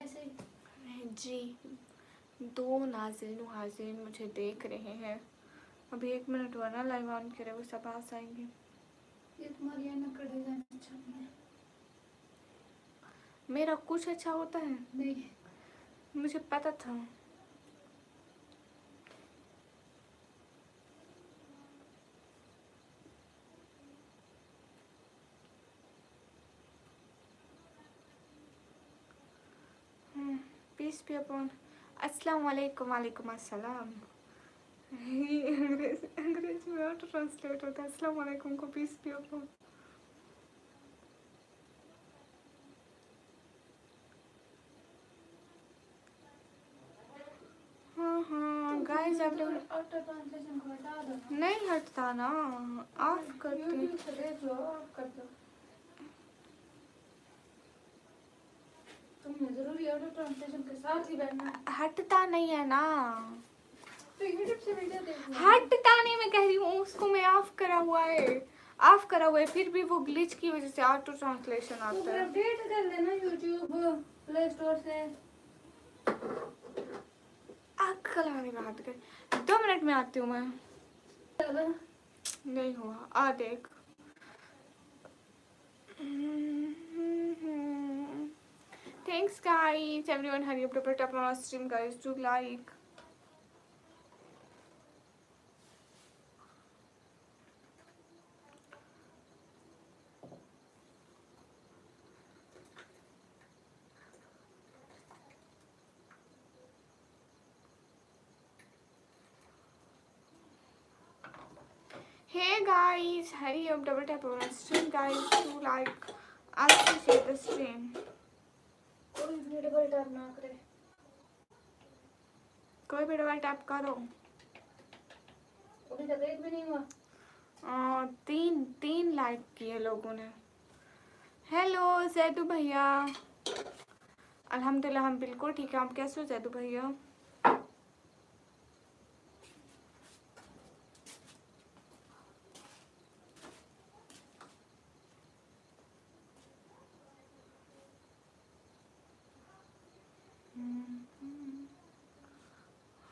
ऐसे जी, 2 नाज़रीन हाज़रीन मुझे देख रहे हैं। अभी 1 मिनट हुआ ना लाइव ऑन करे, वो सब पास आएंगे। ये तुम्हारी ऐनक का डिजाइन अच्छा नहीं है। मेरा कुछ अच्छा होता है, नहीं मुझे पता था। पीस भी अपन। अस्सलाम वालेकुम। वालेकुम अस्सलाम। ये अंग्रेज में ऑटो ट्रांसलेट होता है। अस्सलाम वालेकुम को पीस भी अपन। हाँ गाइस आप लोग ऑटो ट्रांसलेशन को हटा दो ना। नहीं हटता ना, ऑफ करते हैं। यूट्यूब से देख लो, ऑफ कर दो। तुमने जरूरी ऑटो ट्रांसलेशन के साथ ही बैठना है। हटता नहीं है ना, तो यूट्यूब से वीडियो देख लो। हटता नहीं, मैं कह रही हूँ उसको मैं ऑफ करा हुआ है, ऑफ करा हुआ है, फिर भी वो ग्लिच की वजह से ऑटो ट्रांसलेशन तो आता फिर है। अपडेट कर लेना यूट्यूब प्ले स्टोर से। अक्ल आने का हाथ कर। 2 मिनट में आती हूँ मैं। चलो नहीं हुआ, आ देख। Thanks guys, everyone hurry up to put up on our stream guys, do like. Hey guys, hurry up, double tap on our stream guys, do like. Also share the stream. कोई भी डबल टैप ना करे। कोई भी double tap करो। अभी तक एक भी नहीं हुआ। 3 लाइक किए लोगों ने। हेलो जैदू भैया। अल्हम्दुलिल्लाह हम बिल्कुल ठीक है। आप कैसे हो जैदू भैया?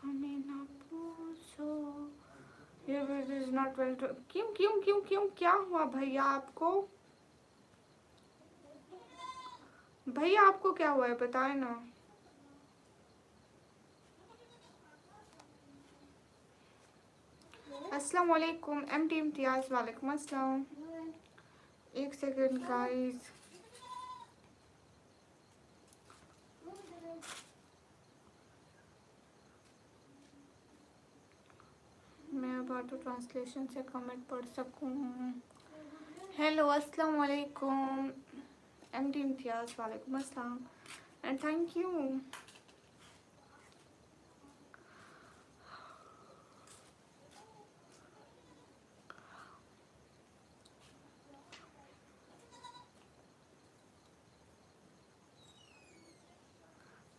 हमें ना पूछो, ये वीडियो इज नॉट वेल। क्यों क्यों क्यों क्यों क्या हुआ भैया आपको? भैया आपको क्या हुआ है बताए ना। अस्सलाम वालेकुम एमटी इम्तियाज। वालेकुम अस्सलाम। 1 सेकंड गाइस। मैं अब ऑटो ट्रांसलेशन से कमेंट पढ़ सकूं। हेलो अस्सलाम वालेकुम एमटी इम्तियाज। वालेकुम अस्सलाम एंड थैंक यू।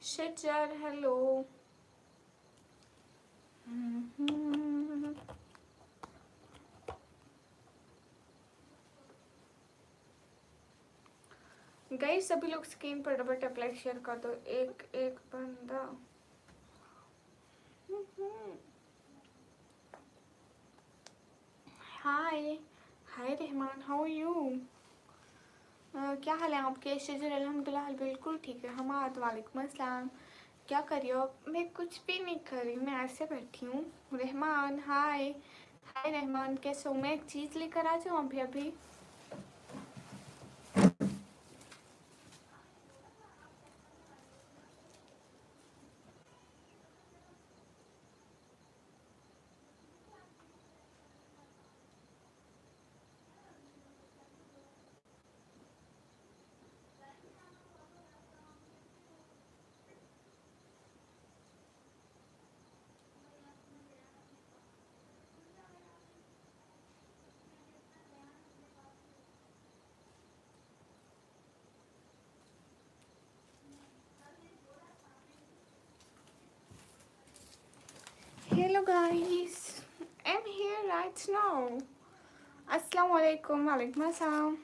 शिटर हेलो। गाइस सभी लोग स्क्रीन पर डबल टैप लाइक शेयर कर दो। एक एक बंदा। हाय हाय रहमान, हाउ यू? क्या हाल है आपके? शजर अल्हम्दुलिल्लाह बिल्कुल ठीक है। हमाद वालेकुम अस्सलाम। क्या कर रही हो? मैं कुछ भी नहीं कर रही, मैं ऐसे बैठी हूँ। रहमान हाय। हाय रहमान कैसे हो? मैं एक चीज़ लेकर आ जाऊँ अभी अभी? Hello guys, I'm here right now. अस्सलाम वालेकुम। वालेकुम अस्सलाम।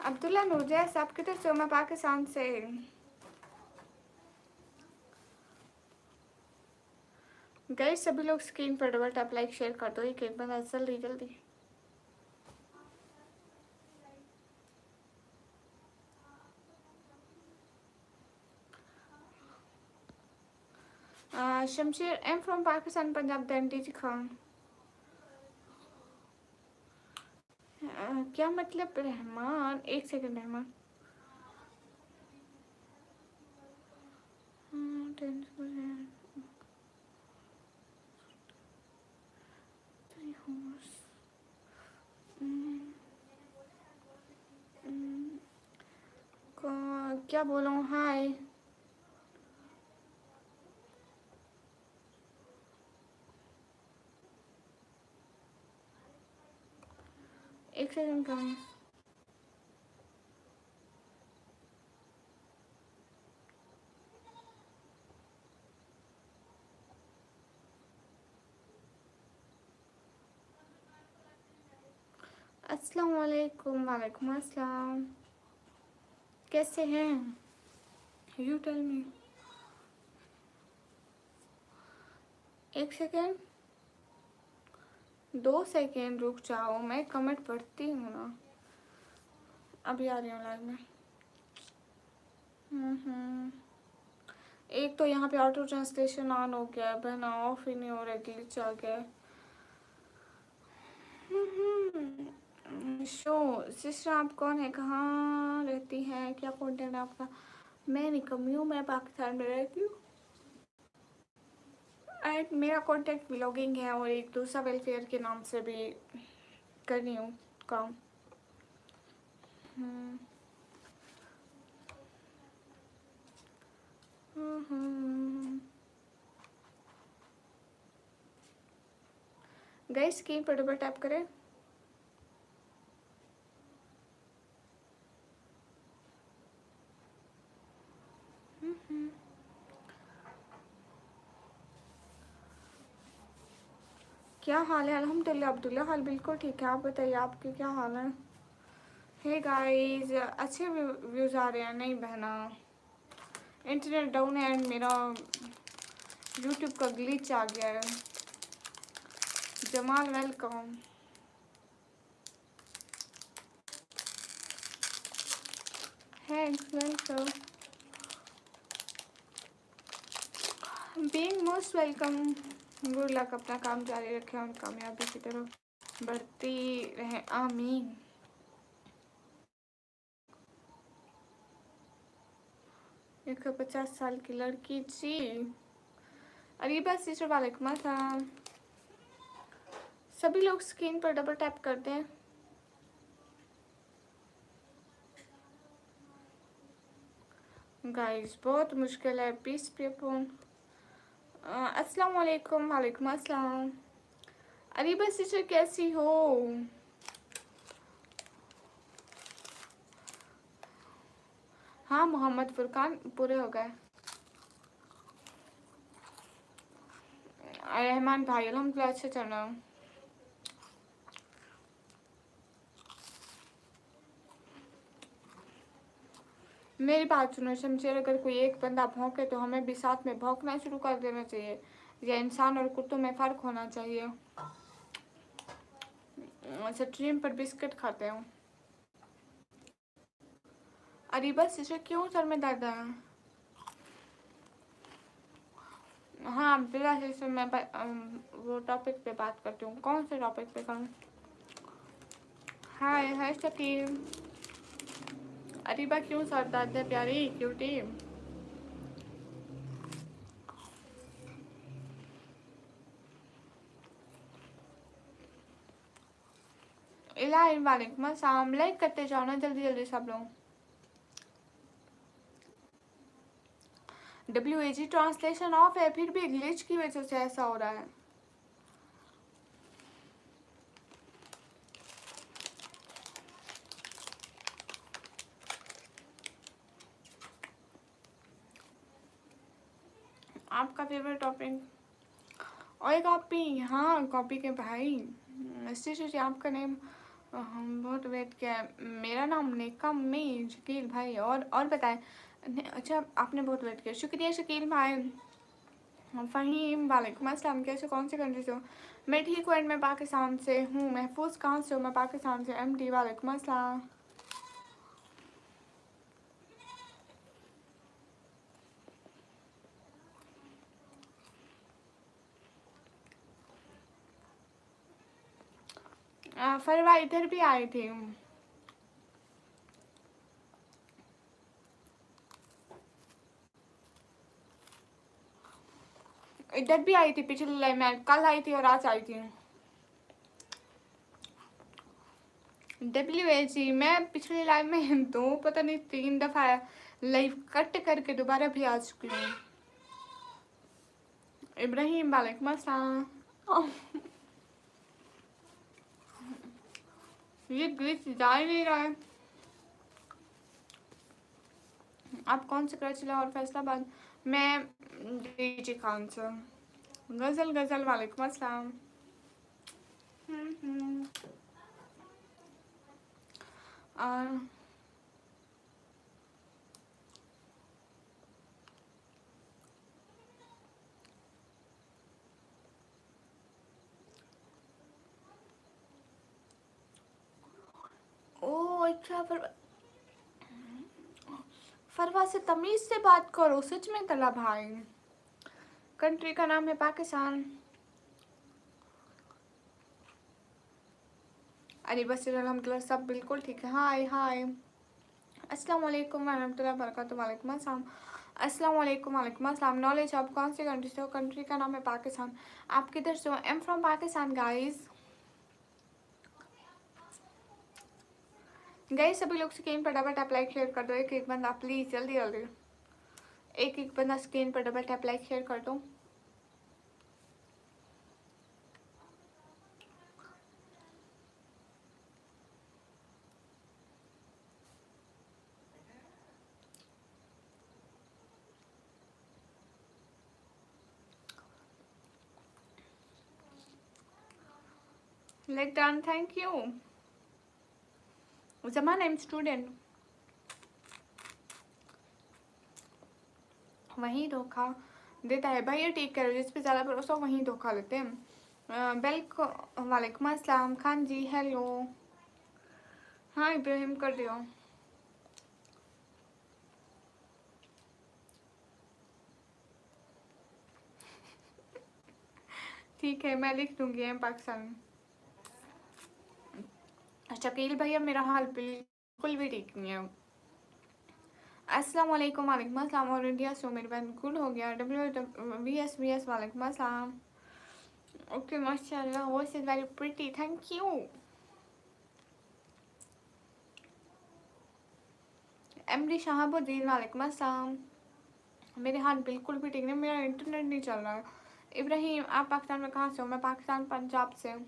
अब्दुल्ला नूरजैस आप किधर से हो? मैं पाकिस्तान से। गाइस सभी लोग स्क्रीन पर डबल टैप लाइक शेयर कर दो, एक बंदा जल्दी जल्दी। शमशेर एम फ्रॉम पाकिस्तान पंजाब दैंडी खान। क्या मतलब रहमान? एक सेकंड रहमान। क्या बोलूं? हाय। एक सेकंड का। अस्सलाम वालेकुम। वालेकुम अस्सलाम। कैसे हैं? You tell me. एक सेकेंड, 2 सेकेंड रुक जाओ, मैं कमेंट पढ़ती हूँ ना। अभी आ रही हूँ लाइव में। एक तो यहाँ पे ऑटो ट्रांसलेशन ऑन हो गया है बहना, ऑफ ही नहीं हो रहा, ग्लिच आ गया। शो सिस्टर आप कौन है, कहाँ रहती हैं, क्या कंटेंट है आपका? मैं निकम्मी हूँ, मैं पाकिस्तान में रहती हूँ एंड मेरा कंटेंट व्लॉगिंग है और एक दूसरा वेलफेयर के नाम से भी कर रही हूँ काम। गाइस स्क्रीन पर डबल टैप करें। क्या हाल है? अल्हम्दुलिल्लाह अब्दुल्ला, हाल बिल्कुल ठीक है। आप बताइए आपके क्या हाल है? हे गाइस, अच्छे व्यूज़ आ रहे हैं? नहीं बहना, इंटरनेट डाउन है एंड मेरा यूट्यूब का ग्लिच आ गया है। Jamal welcome. Thanks welcome, being most welcome. Good luck, अपना काम जारी रखें और कामयाबी की तरफ बढ़ती रहे, आमीन। एक 50 साल की लड़की जी। अरीबा सिस्टर वालेकुम अस्सलाम। सभी लोग स्क्रीन पर डबल टैप करते हैं। गाइस बहुत मुश्किल है, पीस पे फोन। अस्सलाम वालेकुम। वालेकुम अस्सलाम। अरीबा सिस्टर कैसी हो? हाँ मोहम्मद फुरकान पूरे हो गए। रहमान भाई अल्हम्दुलिल्लाह अच्छे चल रहा हूँ। मेरी बात सुनो शमशेर, अगर कोई एक बंदा भौंके तो हमें भी साथ में भौंकना शुरू कर देना चाहिए, या इंसान और कुत्तों में फ़र्क होना चाहिए। स्ट्रीम पर बिस्किट खाते हो। अरीबा सिस्टर क्यों सर में दर्द है? हाँ अब्दुल्ला सिस्टर, मैं वो टॉपिक पे बात करती हूँ। कौन से टॉपिक पे करूँ? हाय हाय शकील। अरीबा क्यों सर दर्द है प्यारी क्यूटी? वालेकुम अस्सलाम। लाइक करते जाओ ना जल्दी जल्दी सब लोग। WAG ट्रांसलेशन ऑफ है, फिर भी ग्लिच की वजह से ऐसा हो रहा है। आपका फेवरेट टॉपिक? और कॉपी, हाँ कॉपी के भाई। सिस्टर आपका नेम हम बहुत वेट किया है। मेरा नाम निकम्मी शकील भाई। और बताएं। अच्छा आपने बहुत वेट किया, शुक्रिया शकील भाई। फ़हीम वालेकुम अस्सलाम, कैसे कौन सी कंट्री से हो? मैं ठीक हूँ, मैं पाकिस्तान से हूँ। महफूज कहाँ से हो? मैं पाकिस्तान से। MD वालेकुम अस्सलाम। फरवा इधर भी आई थी। इधर भी आई थी पिछले लाइव में, कल आई थी और आज आई थी। WAG मैं पिछले लाइव में दो पता नहीं 3 दफ़ा लाइव कट करके दोबारा भी आ चुकी हूँ। इब्राहिम वालेकुम अस्सलाम। ये ग्लिच जा ही नहीं रहा है। आप कौन से कराची और फैसलाबाद? मैं DG खान से। गज़ल वालेकुम अस्सलाम। और ओ अच्छा, फरवा से तमीज़ से बात करो सच में तला भाई। कंट्री का नाम है पाकिस्तान। अरे बस अल्हम्दुलिल्लाह सब बिल्कुल ठीक है। हाय हाय, अस्सलाम वालेकुम रहमतुल्लाहि व बरकातुहू। वालेकुम अस्सलाम। अस्सलाम वालेकुम वालेकुम अस्सलाम। नॉलेज आप कौन सी कंट्री से हो? कंट्री का नाम है पाकिस्तान। आप किधर से हो? आई am from Pakistan guys. Guys सभी लोग स्क्रीन पर डबल टैप लाइक शेयर कर दो। एक एक बंदा प्लीज़ जल्दी जल्दी, एक एक बंदा स्क्रीन पर डबल टैप लाइक शेयर कर दो। Like done, thank you. Zaman I am student. वहीं धोखा देता है भाई, ये टेक करो जिस पे ज़्यादा भरोसा हो वहीं धोखा लेते हैं। वालेकुम अस्सलाम खान जी, हेलो। हाँ इब्राहिम कर दियो। ठीक है मैं लिख दूंगी एम पाकिस्तान। शकील भैया मेरा हाल बिल्कुल भी ठीक नहीं है। अस्सलाम वालेकुम वालेकुम अस्सलाम। और इंडिया से मेरे बहन गुड हो गया। WVS वालेकुम अस्सलाम। ओके माशाल्लाह, voice is very pretty, thank you. MD Shahabuddin वालेकुम अस्सलाम। मेरे हाथ बिल्कुल भी ठीक नहीं, मेरा इंटरनेट नहीं चल रहा है। इब्राहिम आप पाकिस्तान में कहाँ से हो? मैं पाकिस्तान पंजाब से हूँ।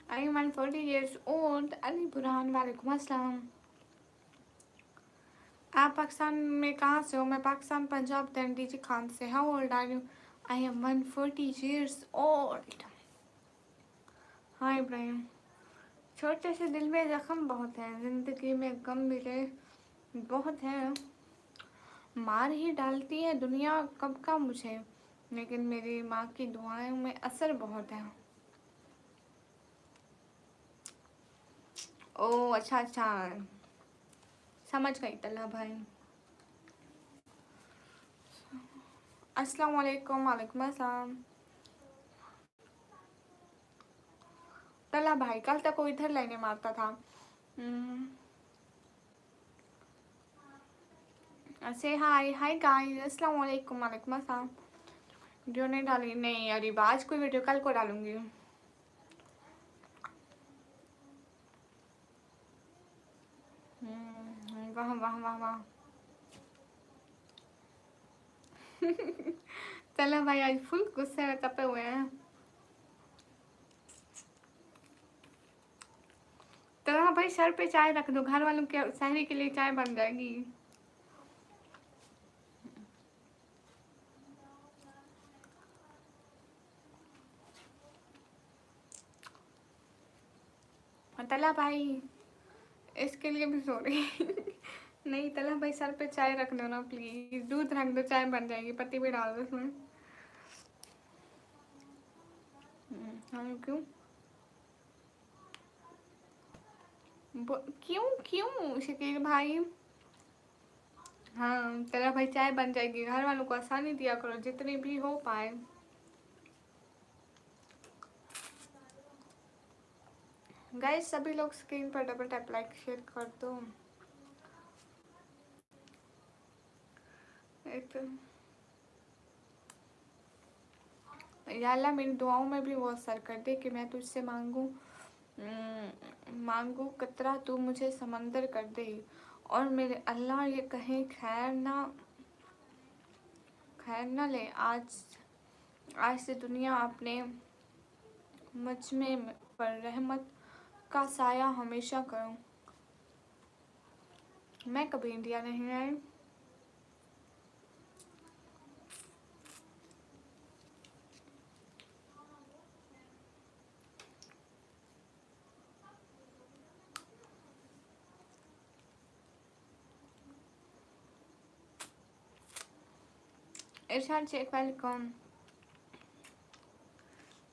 आई am 140 years old। Ali Burhan वालेकुम अस्सलाम। आप पाकिस्तान में कहाँ से हो? मैं पाकिस्तान पंजाब DG खान से। How old are you? I am 140 years old। हाँ इब्राहिम, छोटे से दिल में जख्म बहुत है, ज़िंदगी में गम मिले बहुत है। मार ही डालती है दुनिया कब का मुझे, लेकिन मेरी माँ की दुआओं में असर बहुत है। ओ अच्छा अच्छा, समझ गई तला भाई। अस्सलाम वालेकुम वालेकुम अस्सलाम। तला भाई कल तक वो इधर लेने मारता था। से हाय हाय गाइस, अस्सलाम वालेकुम वालेकुम अस्सलाम। वीडियो नहीं डाली? नहीं अरे आज कोई वीडियो कल को डालूंगी। वाह वाह वाह वाह। चलो भाई आज फुल गुस्से में तपे हुए हैं। तो हाँ भाई सर पे चाय रख दो, घर वालों के सहरी के लिए चाय बन जाएगी। तला भाई इसके लिए भी सॉरी। नहीं तला भाई सर पे चाय रख दो ना प्लीज, दूध रख दो चाय बन जाएगी, पत्ती भी डाल दो उसमें। क्यों क्यों क्यों शकील भाई? हाँ तला भाई चाय बन जाएगी, घर वालों को आसानी दिया करो जितनी भी हो पाए। गाइस सभी लोग स्क्रीन पर डबल टैप लाइक शेयर कर दो। या अल्लाह मेरी दुआओं में भी वो असर कर दे कि मैं तुझसे मांगू कतरा तू मुझे समंदर कर दे, और मेरे अल्लाह ये कहीं खैर ना ले, आज से दुनिया अपने मुझ में पर रहमत का साया हमेशा करूं। मैं कभी इंडिया नहीं आई। इरशाद शेख वेलकम।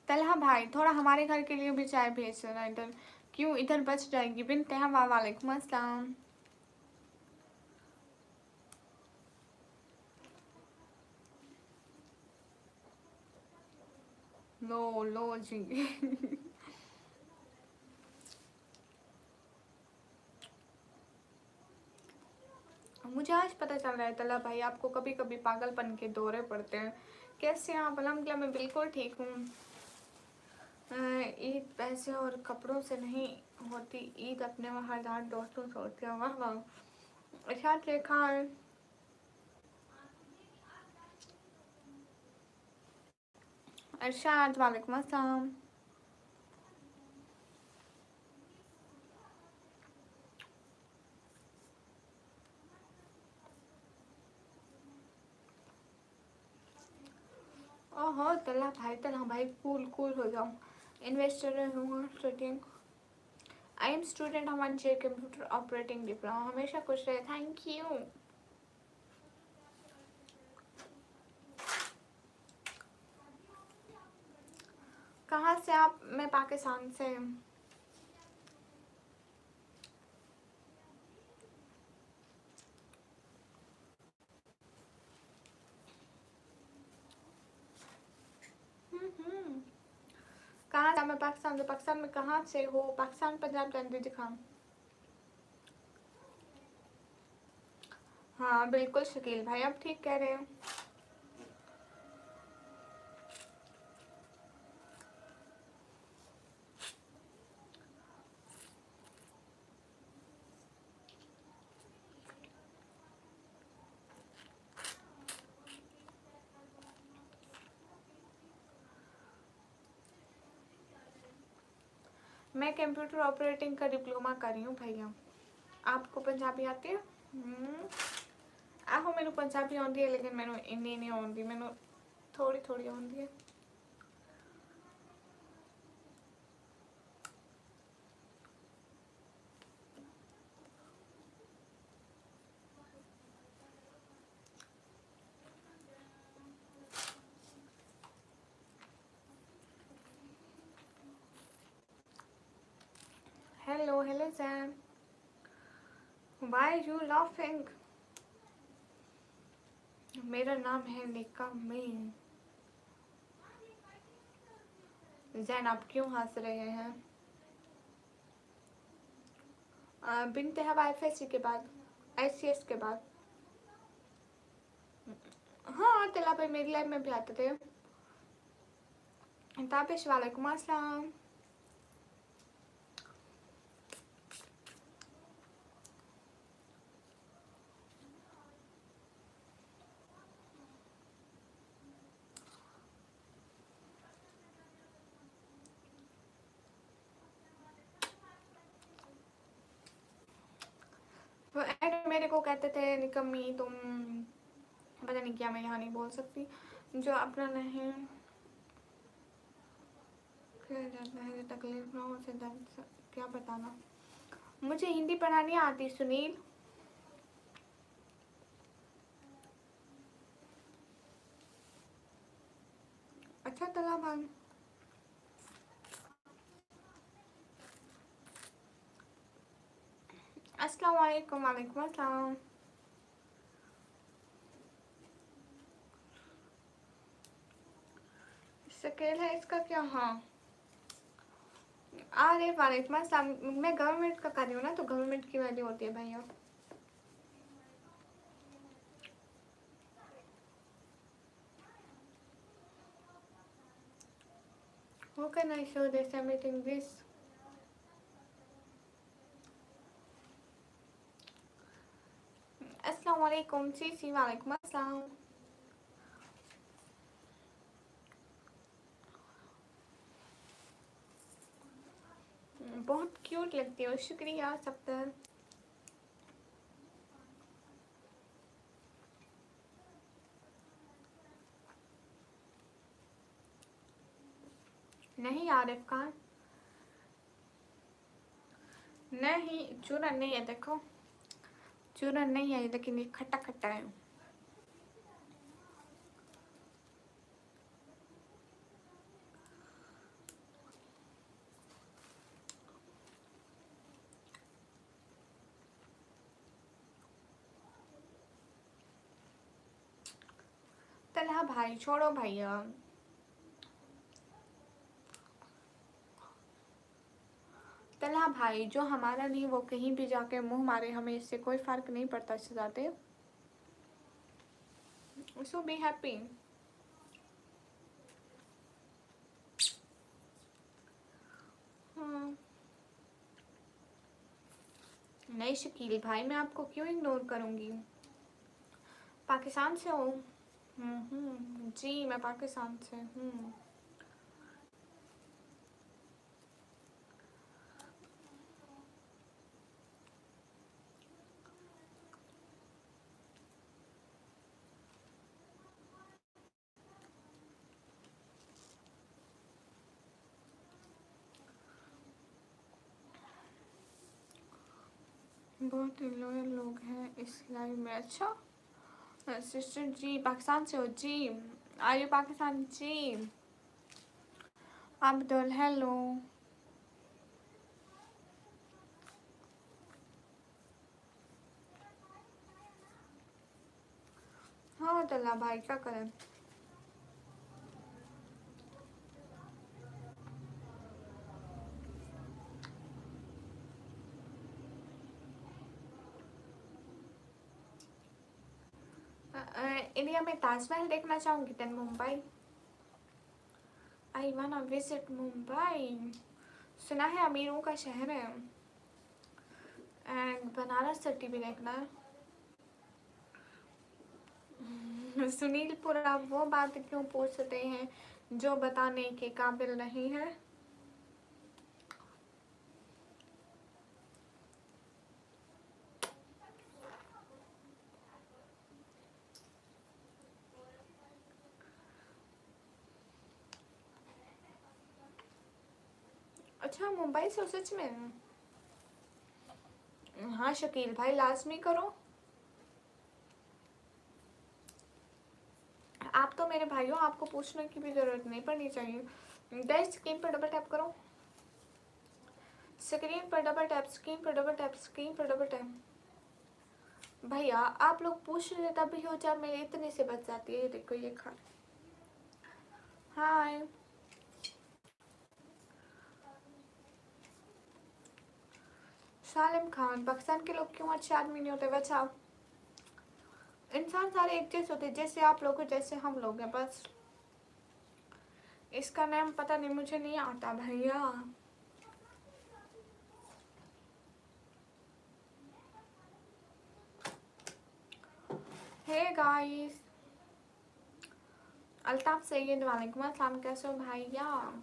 तलहा भाई थोड़ा हमारे घर के लिए भी चाय भेज देना इधर, क्यों इधर बच जाएगी। बिन तहवा वालेकुम अस्सलाम। लो जी। मुझे आज पता चल रहा है तला भाई आपको कभी कभी पागलपन के दौरे पड़ते हैं। कैसे हैं आप? अल्हम्दुलिल्लाह मैं बिल्कुल ठीक हूँ। ईद पैसे और कपड़ों से नहीं होती, ईद अपने वफादार दोस्तों से होती है। वाह वाह। अच्छा देखा है। अरशाद वालेकुम अस्सलाम। ओहो तला भाई कूल हो जाओ। इन्वेस्टर हूँ स्टूडेंट, आई एम स्टूडेंट हमारे जे कंप्यूटर ऑपरेटिंग डिप्लोमा। हमेशा खुश रहे, थैंक यू। कहाँ से आप? मैं पाकिस्तान से। कहाँ से? मैं पाकिस्तान से। पाकिस्तान में कहाँ से हो? पाकिस्तान पंजाब चंडीगढ़ खान। हाँ बिल्कुल शकील भाई आप ठीक कह रहे हो। मैं कंप्यूटर ऑपरेटिंग का डिप्लोमा कर रही हूँ भैया। आपको पंजाबी आती है? आहो मैनू पंजाबी आती है लेकिन मैनू इन्नी नहीं आती, मैनू थोड़ी थोड़ी आती है। Hello Sam, why you laughing? मेरा नाम है निका मीन। जैन आप क्यों हंस रहे हैं? बिनते हैं IFSC के बाद, ICS के बाद। हाँ तिला भाई मेरी लाइफ में भी आते थे। ताबिश वालेकुम अस्सलाम। मेरे को कहते थे निकम्मी तुम, पता नहीं क्या, मैं यहाँ नहीं बोल सकती, जो अपना नहीं किया जाता है, तकलीफ ना हो से दर्द क्या बताना। मुझे हिंदी पढ़ानी आती सुनील। अच्छा तला भाई। अस्सलाम वालेकुम। वालेकुम अस्सलाम। स्केल है इसका क्या? हाँ अरे वालेकुम अस्सलाम। मैं गवर्नमेंट का कर रही हूँ ना, तो गवर्नमेंट की वैल्यू होती है भैया। How can I show this everything this? अस्सलाम वालेकुम सीसी। वालेकुम अस्सलाम। बहुत क्यूट लगती हो, शुक्रिया सफ्तर। नहीं आरिफ खान, नहीं चूरन नहीं है, देखो चूरन नहीं है, लेकिन ये खट्टा खट्टा है। तलहा भाई छोड़ो भैया। तलहा भाई जो हमारा नहीं वो कहीं भी जाके मुंह मारे, हमें इससे कोई फर्क नहीं पड़ता सजाते। सो बी हैप्पी। हाँ नहीं शकील भाई, मैं आपको क्यों इग्नोर करूंगी। पाकिस्तान से हो? जी मैं पाकिस्तान से हूँ। बहुत लॉयल लोग हैं इस लाइव में। अच्छा सिस्टर जी पाकिस्तान से हो जी? आर यू पाकिस्तान जी? अब्दुल हेलो। हाँ तल्ला भाई क्या करें। इंडिया में ताजमहल देखना चाहूँगी देन मुंबई। आई वाना विजिट मुंबई। सुना है अमीरों का शहर है। एंड बनारस सिटी भी देखना है। सुनील पुर आप वो बात क्यों पूछते हैं जो बताने के काबिल नहीं है। अच्छा मुंबई से सच में? हाँ शकील भाई लाजमी करो। आप तो मेरे भाई हो, आपको पूछने की भी जरूरत नहीं पड़नी चाहिए। गाइस स्क्रीन पर डबल टैप करो, स्क्रीन पर डबल टैप, स्क्रीन पर डबल टैप, स्क्रीन पर डबल टैप। भैया आप लोग पूछ रहे तभी हो जब मेरे इतने से बच जाती है। ये देखो ये खा। हाय सालिम खान, पाकिस्तान के लोग क्यों अच्छे आदमी नहीं होते? बचाओ। इंसान सारे एक जैसे होते, जैसे आप लोग हो जैसे हम लोग हैं बस। इसका नाम पता नहीं, मुझे नहीं आता भैया। हे गाइस अल्ताफ सैयद वालेकुम अस्सलाम, कैसे हो भैया?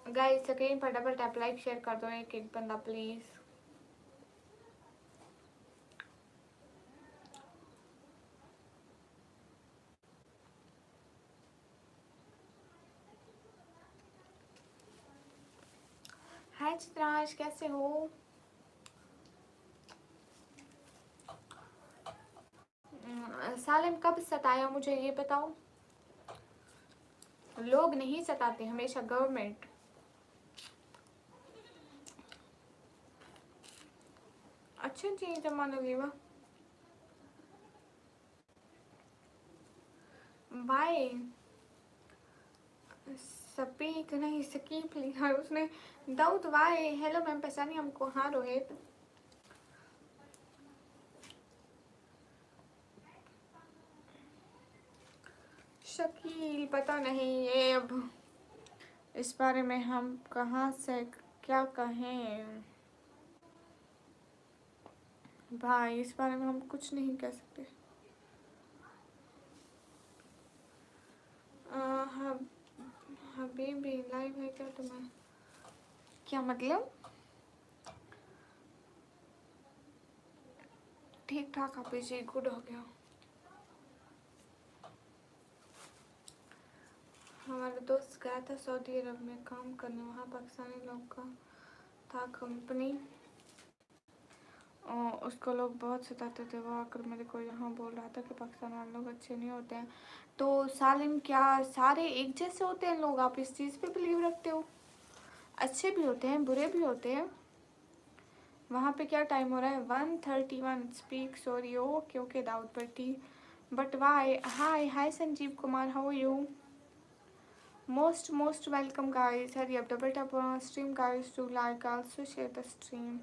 गाइस स्क्रीन पर डबल टैप, लाइक शेयर कर दो एक एक बंदा प्लीज। हाय चित्रांश, कैसे हो? सालिम कब सताया मुझे ये बताओ। लोग नहीं सताते, हमेशा गवर्नमेंट। अच्छा जी जमाना लीवा बाय। सपीक नहीं सकीप लिखा है उसने। दाऊद वाई हेलो मैम पहचानी हमको। हाँ रोहित। शकील पता नहीं ये अब इस बारे में हम कहाँ से क्या कहें भाई, इस बारे में हम कुछ नहीं कह सकते। हबीबी लाइव है क्या तुम्हें? क्या मतलब? ठीक ठाक आप जी, गुड हो गया। हमारा दोस्त गया था सऊदी अरब में काम करने, वहाँ पाकिस्तानी लोग का था कंपनी और उसको लोग बहुत सताते थे। वो आकर मेरे को यहाँ बोल रहा था कि पाकिस्तान वाले लोग अच्छे नहीं होते हैं। तो सालिम क्या सारे एक जैसे होते हैं लोग? आप इस चीज़ पे बिलीव रखते हो? अच्छे भी होते हैं बुरे भी होते हैं। वहाँ पे क्या टाइम हो रहा है? 1:31। Speak sorry. Okay okay Dawood Bhatti but why. Hi hi Sanjeev Kumar, how are you? most welcome guys. Hurry up, double tap on stream guys to like, also share the stream.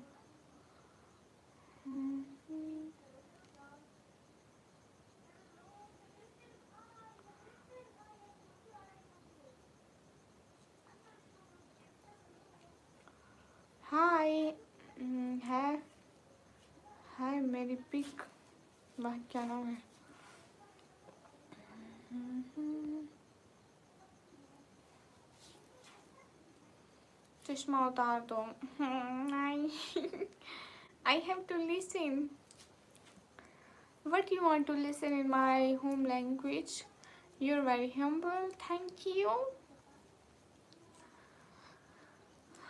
हाय है हाय मेरी पिक। वाह क्या नाम है? चश्मा उतार दो। I have to listen. What you want to listen in my home language? You're very humble. Thank you.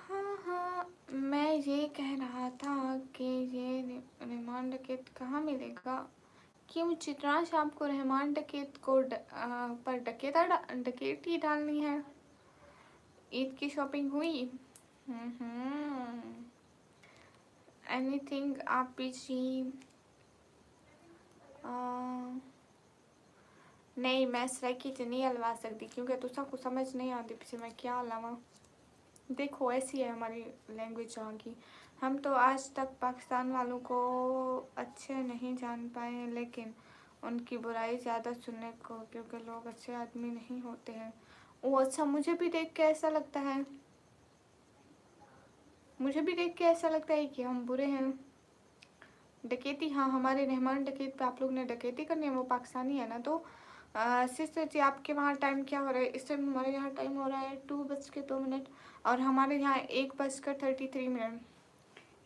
हाँ हाँ, मैं ये कह रहा था कि ये रहमान डकैत कहाँ मिलेगा? क्यों चित्रांश आपको रहमान डकैत को पर डकैती डालनी है? ईद की शॉपिंग हुई? एनीथिंग आप पीछे? नहीं मैं सराइकी च नहीं हलवा सकती क्योंकि तुसा को समझ नहीं आती पीछे मैं क्या हलावा। देखो ऐसी है हमारी लैंग्वेज यहाँ की। हम तो आज तक पाकिस्तान वालों को अच्छे नहीं जान पाए हैं, लेकिन उनकी बुराई ज़्यादा सुनने को, क्योंकि लोग अच्छे आदमी नहीं होते हैं। वो अच्छा, मुझे भी देख के ऐसा लगता है, मुझे भी देख के ऐसा लगता है कि हम बुरे हैं। डकैती, हाँ हमारे रहमान डकैत पे आप लोग ने डकैती करनी है, वो पाकिस्तानी है ना। तो सिस्टर जी आपके वहाँ टाइम क्या हो रहा है? इस टाइम हमारे यहाँ टाइम हो रहा है 2:02 और हमारे यहाँ 1:33।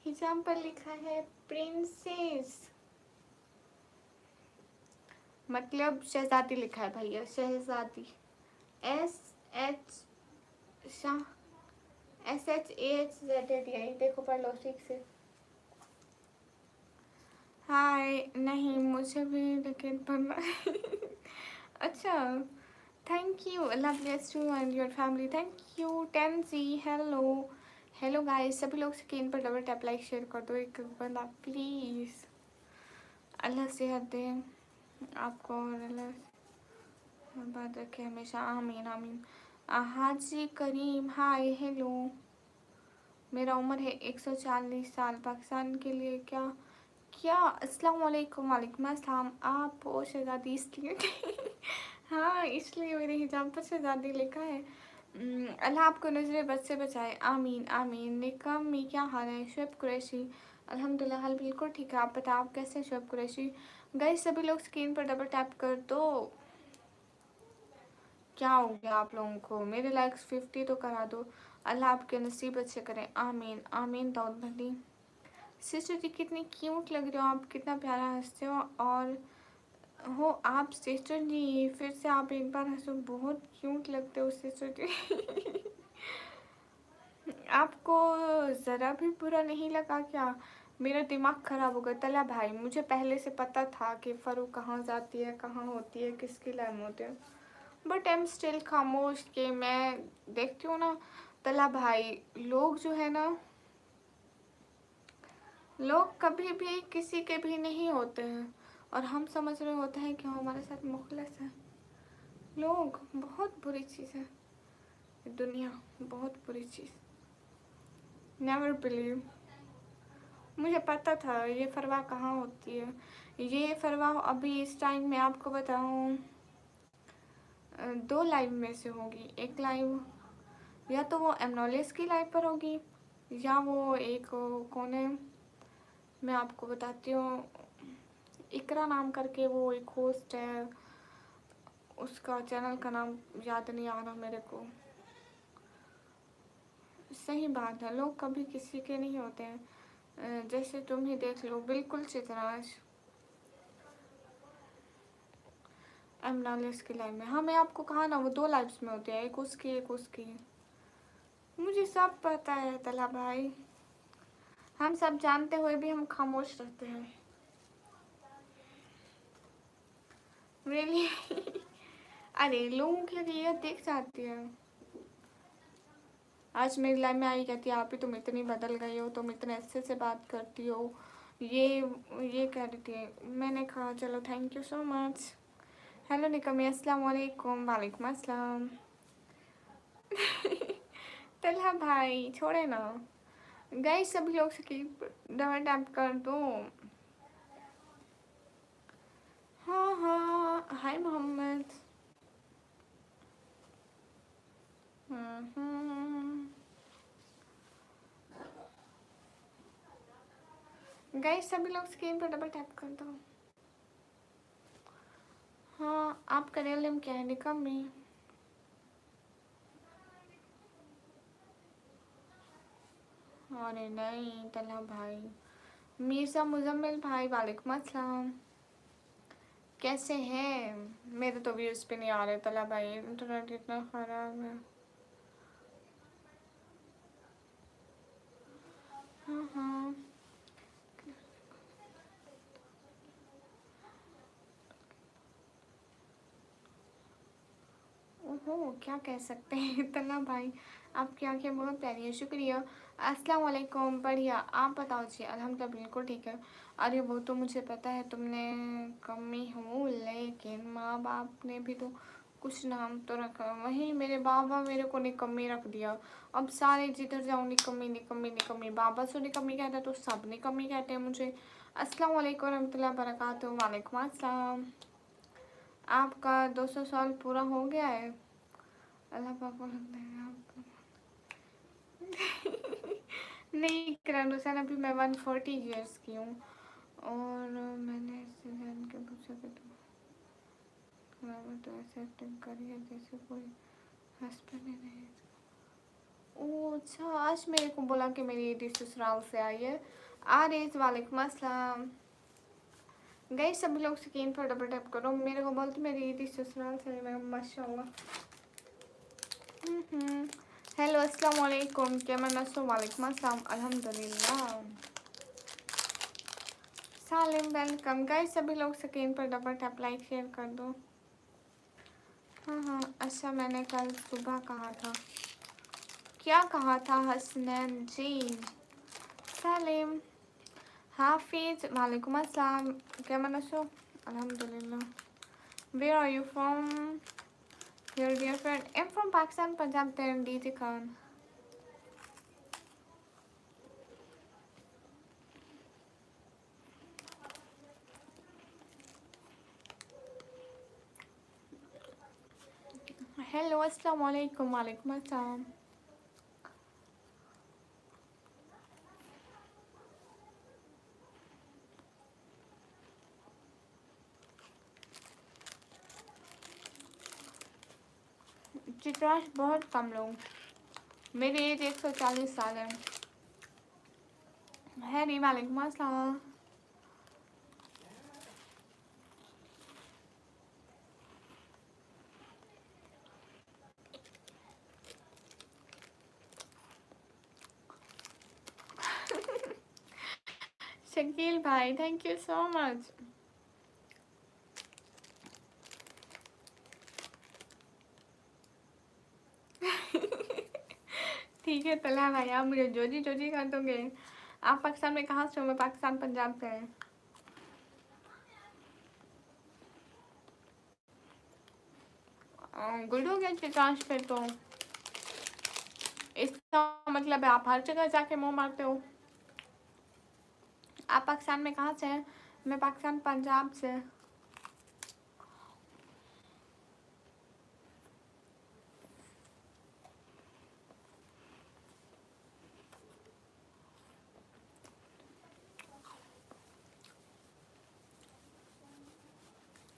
हिजाब पर लिखा है प्रिंसेस, मतलब शहजादी लिखा है भैया, शहजादी। SHAHZADI। देखो पढ़ लो ठीक से। हाय नहीं मुझे भी लेकिन पढ़ना है। अच्छा thank you, Allah bless you and your family. Thank you tangy. Hello hello guys, सभी लोग स्क्रीन पर डबल टैप लाइक शेयर कर दो एक बंदा प्लीज़। अल्लाह सेहत दे आपको और अल्लाह बात रखे हमेशा, आमीन आमीन। हाजी करीम हाय हेलो। मेरा उम्र है 140 साल। पाकिस्तान के लिए क्या क्या? अस्सलाम वालेकुम। वालेकुम अस्सलाम। आप वो शहजादी इसलिए हाँ इसलिए मेरे हिजाब पर शहजादी लिखा है। अल्लाह आपको नजरे बद से बचाए, आमीन आमीन। निकम में क्या हाल है? शुएब कुरैशी अल्हम्दुलिल्लाह हाल बिल्कुल ठीक है। आप बताओ आप कैसे हैं शुएब कुरैशी? गाइस सभी लोग स्क्रीन पर डबल टैप कर दो। क्या हो गया आप लोगों को? मेरे लाइक्स 50 तो करा दो। अल्लाह आपके नसीब अच्छे करें, आमीन आमीन। दाऊद भट्टी सिस्टर जी कितनी क्यूट लग रहे हो आप, कितना प्यारा हंसते हो और हो आप सिस्टर जी। फिर से आप एक बार हंसो, बहुत क्यूट लगते हो सिस्टर जी। आपको ज़रा भी बुरा नहीं लगा क्या? मेरा दिमाग ख़राब हो गया। तला भाई, मुझे पहले से पता था कि फ़रू कहाँ जाती है, कहाँ होती है, किसकी लाइन में होती है, बट आई एम स्टिल खामोश कि मैं देखती हूँ ना। तला भाई, लोग जो है ना, लोग कभी भी किसी के भी नहीं होते हैं, और हम समझ रहे होते हैं कि हमारे साथ मुखलिस है। लोग बहुत बुरी चीज़ है, दुनिया बहुत बुरी चीज़। Never believe. मुझे पता था ये फरवा कहाँ होती है। ये फरवा अभी इस टाइम में आपको बताऊँ, 2 लाइव में से होगी। एक लाइव या तो वो एमनोलिस की लाइव पर होगी, या वो एक कौन है, मैं आपको बताती हूँ, इकरा नाम करके वो एक होस्ट है, उसका चैनल का नाम याद नहीं आ रहा मेरे को। सही बात है, लोग कभी किसी के नहीं होते हैं। जैसे तुम ही देख लो, बिल्कुल चित्राज एमनालिस की लाइव में। हाँ, मैं आपको कहा ना, वो 2 लाइव्स में होते हैं, एक उसकी एक उसकी। मुझे सब पता है तला भाई, हम सब जानते हुए भी हम खामोश रहते हैं। रियली अरे लोगों की हकीकत देख जाती है। आज मेरी लाइफ में आई, कहती है आप ही तुम इतनी बदल गई हो, तुम इतने अच्छे से बात करती हो, ये कह रही थी। मैंने कहा चलो thank you so much. Hello निकमी, अस्सलाम वालेकुम। वालेकुम अस्सलाम। तलहा भाई छोड़े ना, गई सभी लोग से डबल टैप कर दो। हाँ हाँ, हाय मोहम्मद। गई सभी लोग स्क्रीन पर डबल टैप कर दो। हाँ, आपका रियल नेम क्या है निकमी? अरे नहीं तलहा भाई। मीर्ज़ा मुजम्मिल भाई, वालेकुम अस्सलाम। कैसे हैं? मेरे तो व्यूज़ पे नहीं आ रहे तला भाई, इंटरनेट इतना ख़राब है। हाँ हाँ, ओहो क्या कह सकते हैं तला भाई, आपकी आंखें बहुत प्यारी है, शुक्रिया। अस्सलाम वालेकुम, बढ़िया, आप बताओ जी? अल्हम्दुलिल्लाह बिल्कुल ठीक है। अरे वो तो मुझे पता है तुमने कमी हूँ, लेकिन माँ बाप ने भी तो कुछ नाम तो रखा। वहीं मेरे बाबा मेरे को निकम्मी रख दिया। अब सारे जिधर जाऊँ निकम्मी निकम्मी निकम्मी, बाबा से निकम्मी कहते हैं तो सब निकम्मी कहते हैं मुझे। अस्सलाम वालेकुम रहमतुल्लाहि बरकातहू। वालेकुम अस्सलाम। आपका 200 साल पूरा हो गया है? अल्लाह पाक नहीं करण हुसैन, अभी मैं 140 ईयर्स की हूँ, और मैंने इससे जान के पूछा कि तुम तो ऐसे एक्टिंग करी है जैसे कोई हस्बैंड ही नहीं। ओह अच्छा, आज मेरे को बोला कि मेरी ईदी ससुराल से आई है। आरिज, वालेकुम अस्सलाम। गई सभी लोग स्क्रीन पर डबल टैप करो, मेरे को बोलते मेरी ईदी ससुराल से आई। मैं माशाल्लाह। हेलो अस्सलाम वालेकुम, कैमन नसो? वालेकुम अस्सलाम, अल्हम्दुलिल्लाह। सालिम वेलकम। गाइस सभी लोग स्क्रीन पर डबल टैप लाइक शेयर कर दो। हाँ हाँ, अच्छा मैंने कल सुबह कहा था, क्या कहा था हसनैन जी? सालिम, हाफिज, वालेकुम अस्सलाम, कैमन नसो? अल्हम्दुलिल्लाह। Where are you from your dear friend? I am from Pakistan, Punjab, DG Khan. Hello अस्सलाम वालेकुम। वालेकुम अस्सलाम। चित्राश बहुत कम लोग, मेरी एज 140 साल है। हैरी, वालेकुम अस्सलाम। शकील भाई थैंक यू सो मच। ठीक है तला भाई, आप मुझे जोजी जोजी कर दोगे। आप पाकिस्तान में कहाँ से हो? मैं पाकिस्तान पंजाब से है। गुड हो गया ट्रांसफर तो इसका मतलब है आप हर जगह जाके मुंह मारते हो। आप पाकिस्तान में कहाँ से हैं? मैं पाकिस्तान पंजाब से।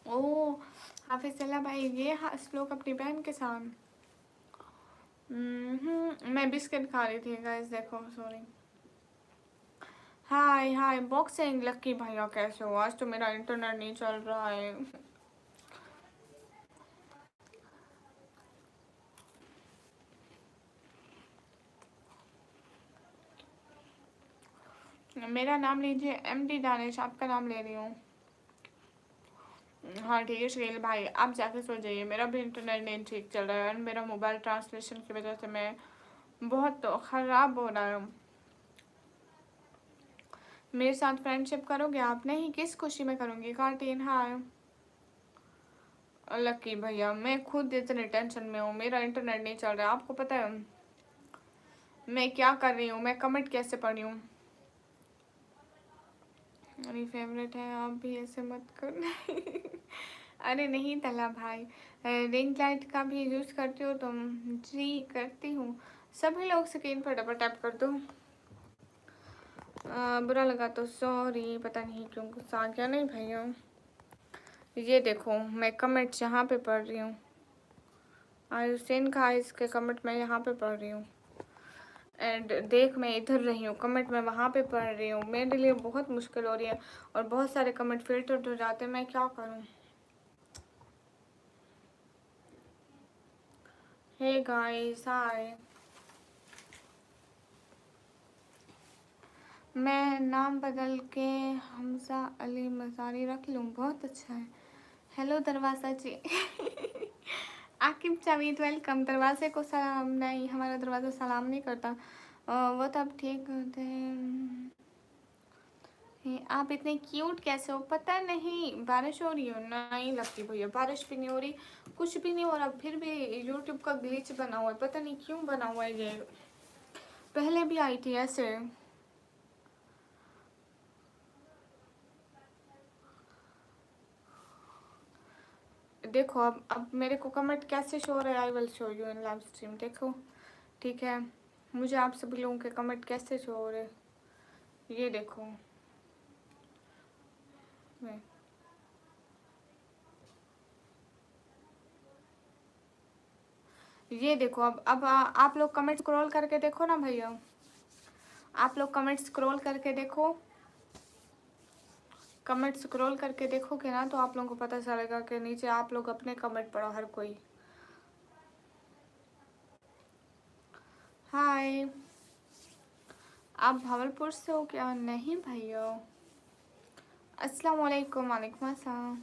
ओह हाफिज अल्लाह भाई, ये श्लोक अपनी बहन के साथ। मैं बिस्किट खा रही थी गाइस, देखो सॉरी। हाय हाय बॉक्सिंग लक्की भैया, कैसे हो? आज तो मेरा इंटरनेट नहीं चल रहा है। मेरा नाम लीजिए एमडी दानिश, आपका नाम ले रही हूँ। हाँ ठीक है शकील भाई, आप जाके सो जाइए। मेरा भी इंटरनेट नहीं ठीक चल रहा है और मेरा मोबाइल ट्रांसलेशन की वजह से मैं बहुत तो ख़राब हो रहा है। मेरे साथ फ्रेंडशिप करोगे आप? नहीं, किस खुशी में करूँगी कार्टीन। हाँ लकी भैया, मैं खुद इतने टेंशन में हूँ, मेरा इंटरनेट नहीं चल रहा है। आपको पता है मैं क्या कर रही हूँ? मैं कमेंट कैसे पढ़ रही हूँ? मेरी फेवरेट है, आप भी ऐसे मत करना। अरे नहीं तला भाई, रिंग लाइट का भी यूज़ करती हो तुम? जी करती हूँ। सभी लोग स्क्रीन पर डबल टैप कर दो। बुरा लगा तो सॉरी, पता नहीं क्यों गुस्सा आ गया। नहीं भैया ये देखो मैं कमेंट यहाँ पे पढ़ रही हूँ। आयुसेन का इसके कमेंट मैं यहाँ पे पढ़ रही हूँ। एंड देख मैं इधर रही हूँ, कमेंट मैं वहाँ पे पढ़ रही हूँ। मेरे लिए बहुत मुश्किल हो रही है और बहुत सारे कमेंट फिल्टर हो जाते हैं, मैं क्या करूँ? हे गाइस हाय, मैं नाम बदल के हमजा अली मज़ारी रख लूँ? बहुत अच्छा है। हेलो दरवाज़ा जी। आकिब जावेद वेलकम। दरवाजे को सलाम नहीं, हमारा दरवाज़ा सलाम नहीं करता। वो तो अब ठीक होते हैं। आप इतने क्यूट कैसे हो? पता नहीं बारिश हो रही हो? नहीं लगती भैया, बारिश भी नहीं हो रही, कुछ भी नहीं हो रहा। फिर भी यूट्यूब का ग्लिच बना हुआ है, पता नहीं क्यों बना हुआ है ये। पहले भी आई थी ऐसे। देखो अब मेरे को कमेंट कैसे शो हो रहा है? I will show you in live stream. देखो ठीक है, मुझे आप सभी लोगों के कमेंट कैसे शो हो रहे, ये देखो। मैं ये देखो अब आप लोग कमेंट स्क्रॉल करके देखो ना भैया, आप लोग कमेंट स्क्रॉल करके देखो। कमेंट स्क्रॉल करके देखोगे ना तो आप लोगों को पता चलेगा कि नीचे आप लोग अपने कमेंट पढ़ो हर कोई। हाय, आप भावलपुर से हो क्या? नहीं भैया। अस्सलाम वालेकुम। वालेकुम अस्सलाम।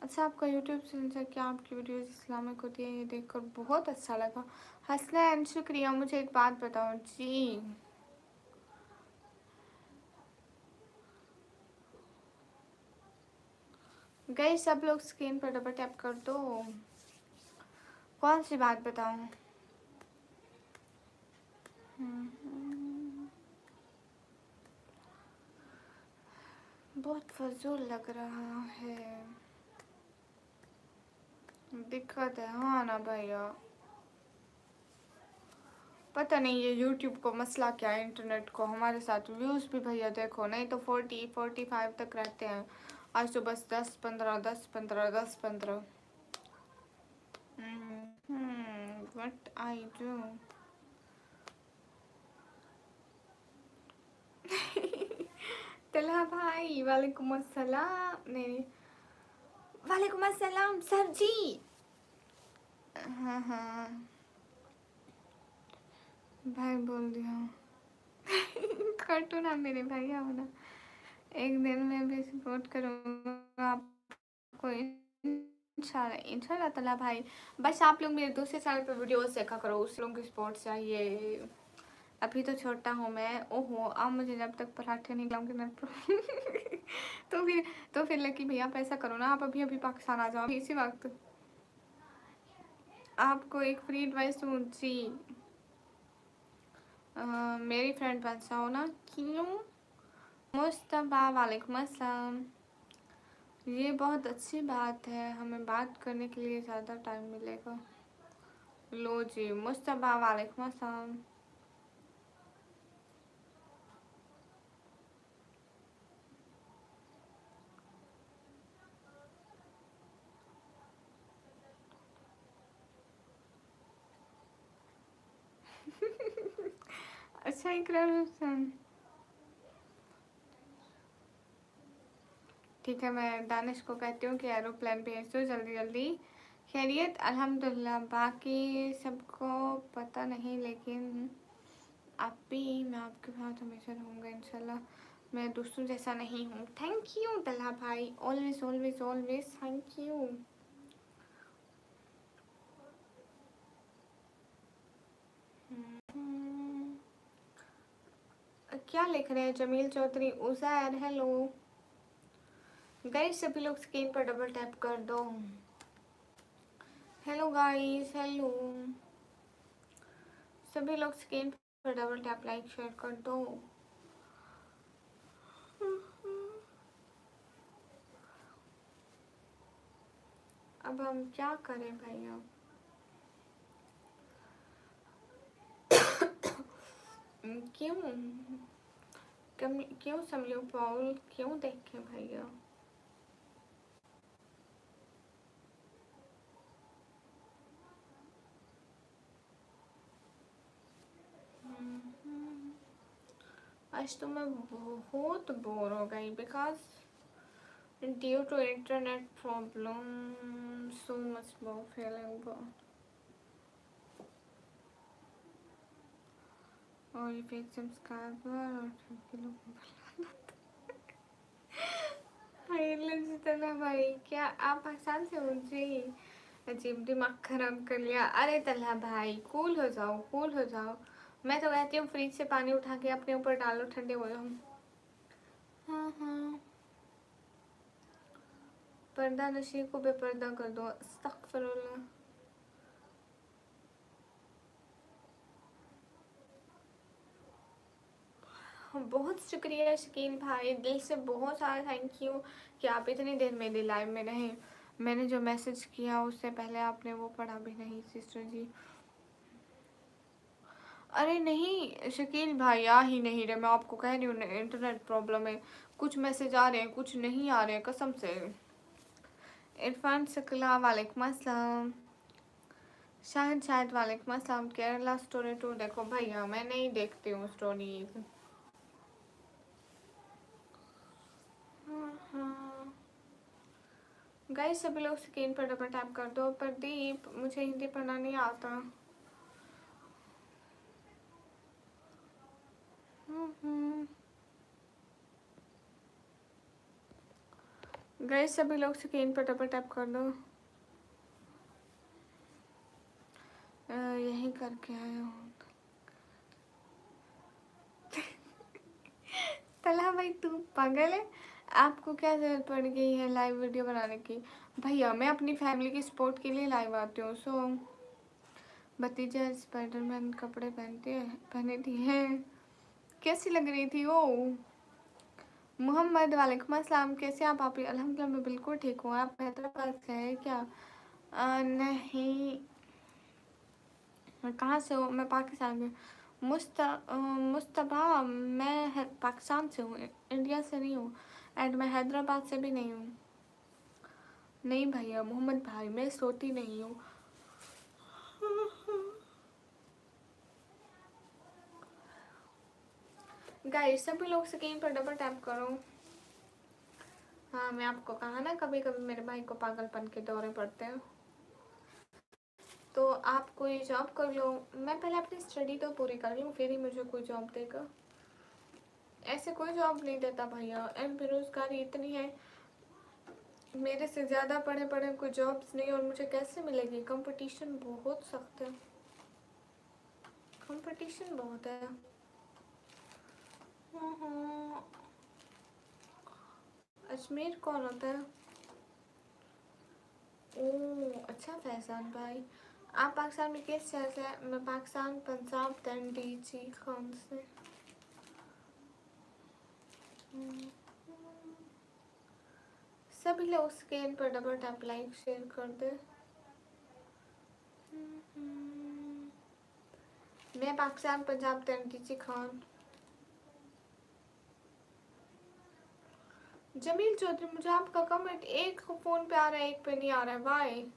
अच्छा आपका यूट्यूब चैनल से क्या आपकी वीडियोस इस्लामिक होती है? ये देखकर बहुत अच्छा लगा। हसनैन शुक्रिया। मुझे एक बात बताओ जी, गई सब लोग स्क्रीन पर डबल टैप कर दो। कौन सी बात बताऊं? बहुत फजूल लग रहा है, दिक्कत है। हाँ ना भैया, पता नहीं ये यूट्यूब को मसला क्या है, इंटरनेट को। हमारे साथ व्यूज़ भी भैया देखो, नहीं तो 40-45 तक रहते हैं, आज तो बस 10-15 10-15 10-15। What I do. तला भाई वालेकुम अस्सलाम। नहीं वालेकुम अस्सलाम सर जी। हाँ हाँ भाई बोल दिया। कटो ना मेरे भैया हो ना, एक दिन मैं भी सपोर्ट करूँगा आपको इंशाल्लाह इंशाल्लाह ताला भाई। बस आप लोग मेरे दूसरे चैनल पे वीडियोस देखा करो, उस लोगों की सपोर्ट चाहिए। अभी तो छोटा हूँ मैं, ओहो आप मुझे जब तक पराठे नहीं खिलाऊंगे ना तो फिर लकी भैया आप ऐसा करो ना, आप अभी अभी पाकिस्तान आ जाओ इसी वक्त, आपको एक फ्री एडवाइस दूँ जी। मेरी फ्रेंड बन जाओ ना। क्यों? मुस्तफा वालेकुम अस्सलाम। ये बहुत अच्छी बात है, हमें बात करने के लिए ज़्यादा टाइम मिलेगा। लो जी मुस्तफा वालेकुम अस्सलाम। अच्छा इकरार हुसैन, ठीक है मैं दानिश को कहती हूँ कि एरोप्लेन भेज दो जल्दी जल्दी। खैरियत अल्हम्दुलिल्लाह, बाकी सबको पता नहीं लेकिन आप भी, मैं आपके साथ हमेशा रहूँगा इंशाल्लाह, मैं दूसरों जैसा नहीं हूँ। थैंक यू तल्हा भाई, always always always thank you. क्या लिख रहे हैं जमील चौधरी? उज़ैर हेलो गाइस, सभी लोग स्क्रीन पर डबल टैप कर दो। हेलो गाइस हेलो, सभी लोग स्क्रीन पर डबल टैप लाइक शेयर कर दो। अब हम क्या करें भैया? क्यों क्यों समझो पाउल, क्यों देखें भैया? आज तो मैं बहुत बोर हो गई because due to internet problem, so much bore feeling. और ये फेक सब्सक्राइबर और 5 किलो जितना भाई, क्या आप आसान से मुझे अजीब दिमाग खराब कर लिया? अरे तल्हा भाई कूल हो जाओ, कूल हो जाओ। मैं तो कहती हूँ फ्रिज से पानी उठा के अपने ऊपर डालो, ठंडे हो जाओ। हाँ हाँ, पर्दा नशी को बेपर्दा कर दो, अस्तगफिरुल्लाह। बहुत शुक्रिया शकील भाई, दिल से बहुत सारा थैंक यू कि आप इतनी देर मेरी लाइव में रहे। मैंने जो मैसेज किया उससे पहले आपने वो पढ़ा भी नहीं सिस्टर जी। अरे नहीं शकील भाई, आ ही नहीं रहे, मैं आपको कह रही हूँ इंटरनेट प्रॉब्लम है, कुछ मैसेज आ रहे हैं कुछ नहीं आ रहे हैं कसम से। इरफान शकला वालेकुम अस्सलाम। शाहिद शाहिद वालेकुम अस्सलाम। केरला स्टोरी 2 देखो भैया, मैं नहीं देखती हूँ स्टोरी। गाइस सभी लोग स्क्रीन पर डबल टैप कर दो। प्रदीप, मुझे हिंदी पढ़ना नहीं आता। गाइस सभी लोग स्क्रीन पर डबल टैप कर दो। यही करके आया हूँ। तला भाई तू पागल है, आपको क्या जरूरत पड़ गई है लाइव वीडियो बनाने की? भैया मैं अपनी फैमिली की सपोर्ट के लिए लाइव आती हूँ। सो भतीजा स्पाइडरमैन कपड़े पहने थी है, कैसी लग रही थी वो? मोहम्मद वालेकुम अस्सलाम, कैसे आप ही? अल्हम्दुलिल्लाह मैं बिल्कुल ठीक हूँ। आप हैदराबाद से हैं क्या? नहीं, कहाँ से हो? मैं पाकिस्तान में। मुस्तबा, मैं पाकिस्तान से हूँ, इंडिया से नहीं हूँ, एंड मैं हैदराबाद से भी नहीं हूँ। नहीं भैया मोहम्मद भाई, मैं सोती नहीं हूँ। गाइस सभी लोग स्क्रीन पर डबल टैप करो। हाँ मैं आपको कहा ना, कभी कभी मेरे भाई को पागलपन के दौरे पड़ते हैं, तो आप कोई जॉब कर लो। मैं पहले अपनी स्टडी तो पूरी कर लूँ फिर ही मुझे कोई जॉब देगा। ऐसे कोई जॉब नहीं देता भैया, एंड बेरोजगारी इतनी है, मेरे से ज़्यादा पढ़े पढ़े कोई जॉब्स नहीं, और मुझे कैसे मिलेगी? कंपटीशन बहुत सख्त है, कंपटीशन बहुत है। अजमेर कौन होता है? ओह अच्छा फैजान भाई, आप पाकिस्तान में किस शहर से हैं? मैं पाकिस्तान पंजाब डीजी खान से। सभी लोग स्क्रीन पर डबल टैप लाइक शेयर कर दे। मैं पाकिस्तान पंजाब डीजी खान। जमील चौधरी, मुझे आपका कमेंट एक फोन पे आ रहा है, एक पे नहीं आ रहा है, वाई?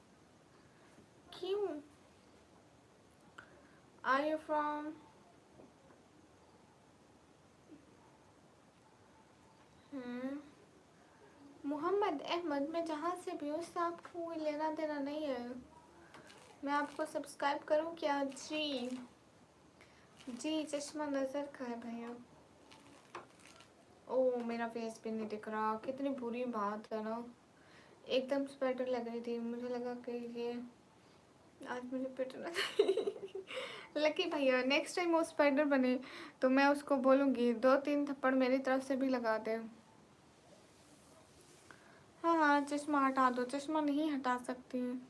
क्यों? Are you from? Mohammad Ahmed, मैं जहाँ से भी हूँ उससे आपको कोई लेना देना नहीं है। मैं आपको सब्सक्राइब करूँ क्या? जी जी, चश्मा नजर का है भैया। ओह मेरा फेस भी नहीं दिख रहा, कितनी बुरी बात है ना। एकदम स्वेटर लग रही थी, मुझे लगा कि ये आज मुझे पिटना चाहिए। लकी भैया नेक्स्ट टाइम वो स्पाइडर बने तो मैं उसको बोलूँगी 2-3 थप्पड़ मेरी तरफ से भी लगा दे। हाँ हाँ चश्मा हटा दो, चश्मा नहीं हटा सकती।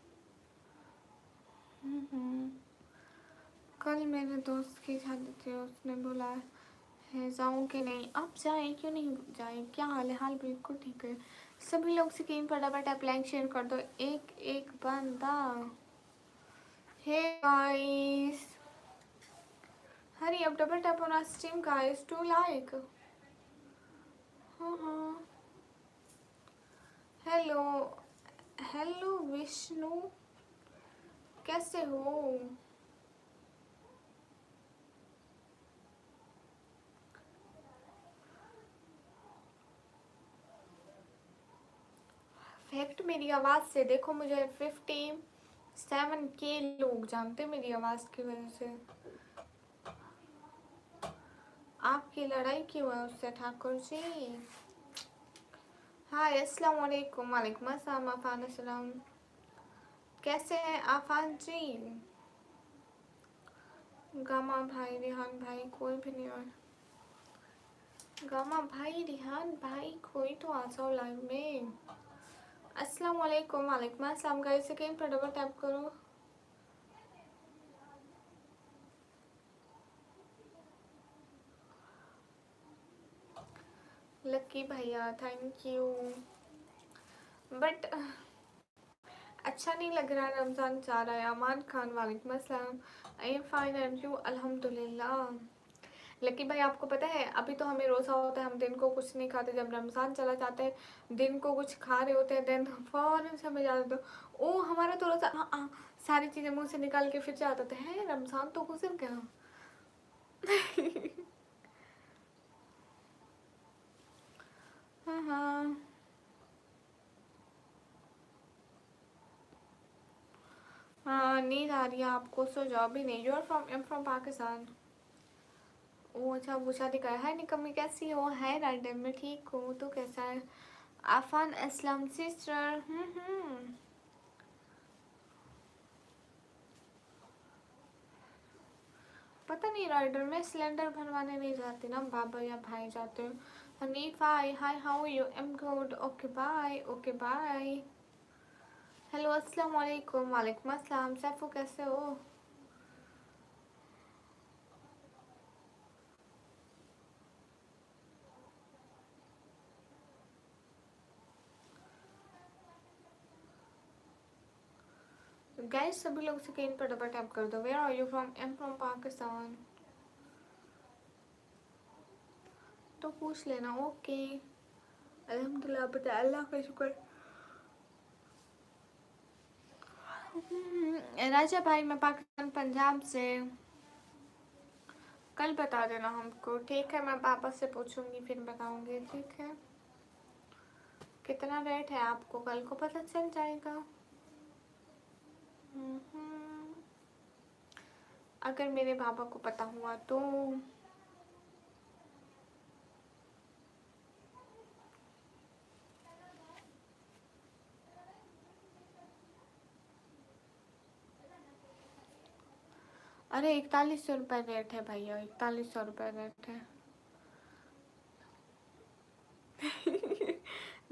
कल मेरे दोस्त की शादी थी, उसने बोला है जाऊँ कि नहीं। आप जाएं, क्यों नहीं जाएं? क्या हाल है? हाल बिल्कुल ठीक है। सभी लोग स्क्रीन पर डबल टैप लाइक शेयर कर दो, एक एक बंदा। हे गाइस, हरी अब double tap on our stream guys to like. हाँ हाँ हेलो हेलो विष्णु, कैसे हो? फैक्ट मेरी आवाज़ से देखो, मुझे 57K लोग जानते मेरी आवाज़ की वजह से। आपकी लड़ाई क्यों है उससे ठाकुर जी? हाय अस्सलाम वालेकुम। वालेकुम अस्सलाम आफान अस्सलाम, कैसे हैं आफान जी? गामा भाई रिहान भाई कोई भी नहीं है। गामा भाई रिहान भाई कोई तो आ जाओ लाइव में। अस्सलाम वालेकुम। वालेकुम अस्सलाम गाइस, सेकंड पर डबल टैप करो। लकी भैया थैंक यू, बट अच्छा नहीं लग रहा। रमज़ान जा रहा है। अमान खान वालेकुम अस्सलाम, I am fine and you? अल्हम्दुलिल्लाह। लकी भाई आपको पता है अभी तो हमें रोज़ा होता है, हम दिन को कुछ नहीं खाते, जब रमज़ान चला जाता है दिन को कुछ खा रहे होते हैं, देन फ़ौरन से हमें याद आता है ओ हमारा तो रोज़ा। हाँ हाँ, सारी चीज़ें मुँह से निकाल के फिर याद आता है रमज़ान तो गुजर गया। हाँ हाँ हाँ, नींद आ रही है आपको, सो जाओ भी नहीं। You are from? Am from Pakistan. ओ अच्छा, वो शादी का है। निकम्मी कैसी हो? है राइडर में ठीक हूँ, तो कैसा है? आफान असलम सिस्टर। पता नहीं राइडर में सिलेंडर भरवाने नहीं जाती ना, बाबा या भाई जाते हो। Hanif hi hi, how you? Am good, okay bye, okay bye. Hello अस्सलाम वालेकुम। वालेकुम अस्सलाम। सैफू कैसे हो? गाइस सभी लोग स्क्रीन पर डबल टैप कर दो। Where are you from? Am from Pakistan. तो पूछ लेना, ओके। अल्हम्दुलिल्लाह, बता अल्लाह का शुक्र। राजा भाई मैं पाकिस्तान पंजाब से। कल बता देना हमको, ठीक है? मैं पापा से पूछूंगी फिर बताऊंगी, ठीक है? कितना रेट है आपको कल को पता चल जाएगा। अगर मेरे पापा को पता हुआ तो। अरे 4100 रुपये रेट है भैया, 4100 रुपये रेट है।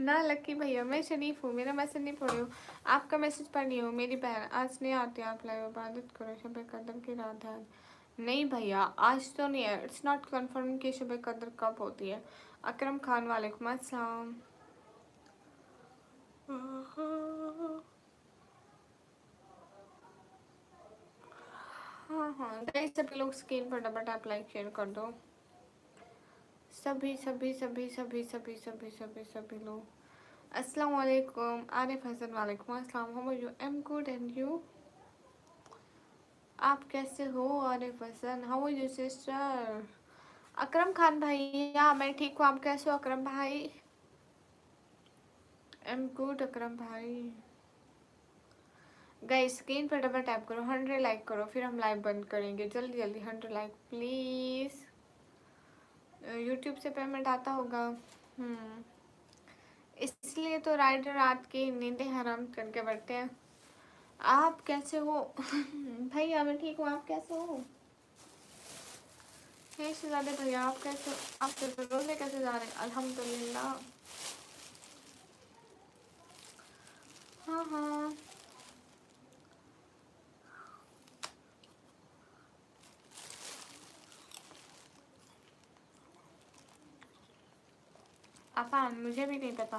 ना लकी भैया, मैं शरीफ हूँ, मेरा मैसेज नहीं पढ़ी हूँ, आपका मैसेज पढ़ी हूँ। मेरी बहन आज नहीं आती, आप लाइव इबादत करो, शब कदर की रात है। नहीं भैया आज तो नहीं है, इट्स नॉट कन्फर्म कि शब कदर कब होती है। अकरम खान वालेकुम अस्सलाम। हाँ हाँ गाइस, सभी लोग स्क्रीन पर डबल टैप लाइक शेयर कर दो, सभी सभी सभी सभी सभी सभी सभी सभी लोग। अस्सलाम वालेकुम आरिफ हसन, वालेकुम अस्सलाम। How are you? I am good and you? आप कैसे हो Arif Hasan? How are you sister? Akram Khan भैया मैं ठीक हूँ, आप कैसे हो अकरम भाई? आई एम गुड अकरम भाई। गाइस स्क्रीन पर डबल टैप करो, 100 लाइक करो, फिर हम लाइव बंद करेंगे। जल्दी जल्दी 100 लाइक प्लीज। यूट्यूब से पेमेंट आता होगा। इसलिए तो राइडर रात की नींदें हराम करके बैठते हैं। आप कैसे हो? भैया मैं ठीक हूँ, आप कैसे हो? हे शहजादे भैया आप कैसे हो? आप कैसे रोजे कैसे जा रहे हैं? अल्हम्दुलिल्लाह। हाँ हाँ अफान, मुझे भी नहीं पता।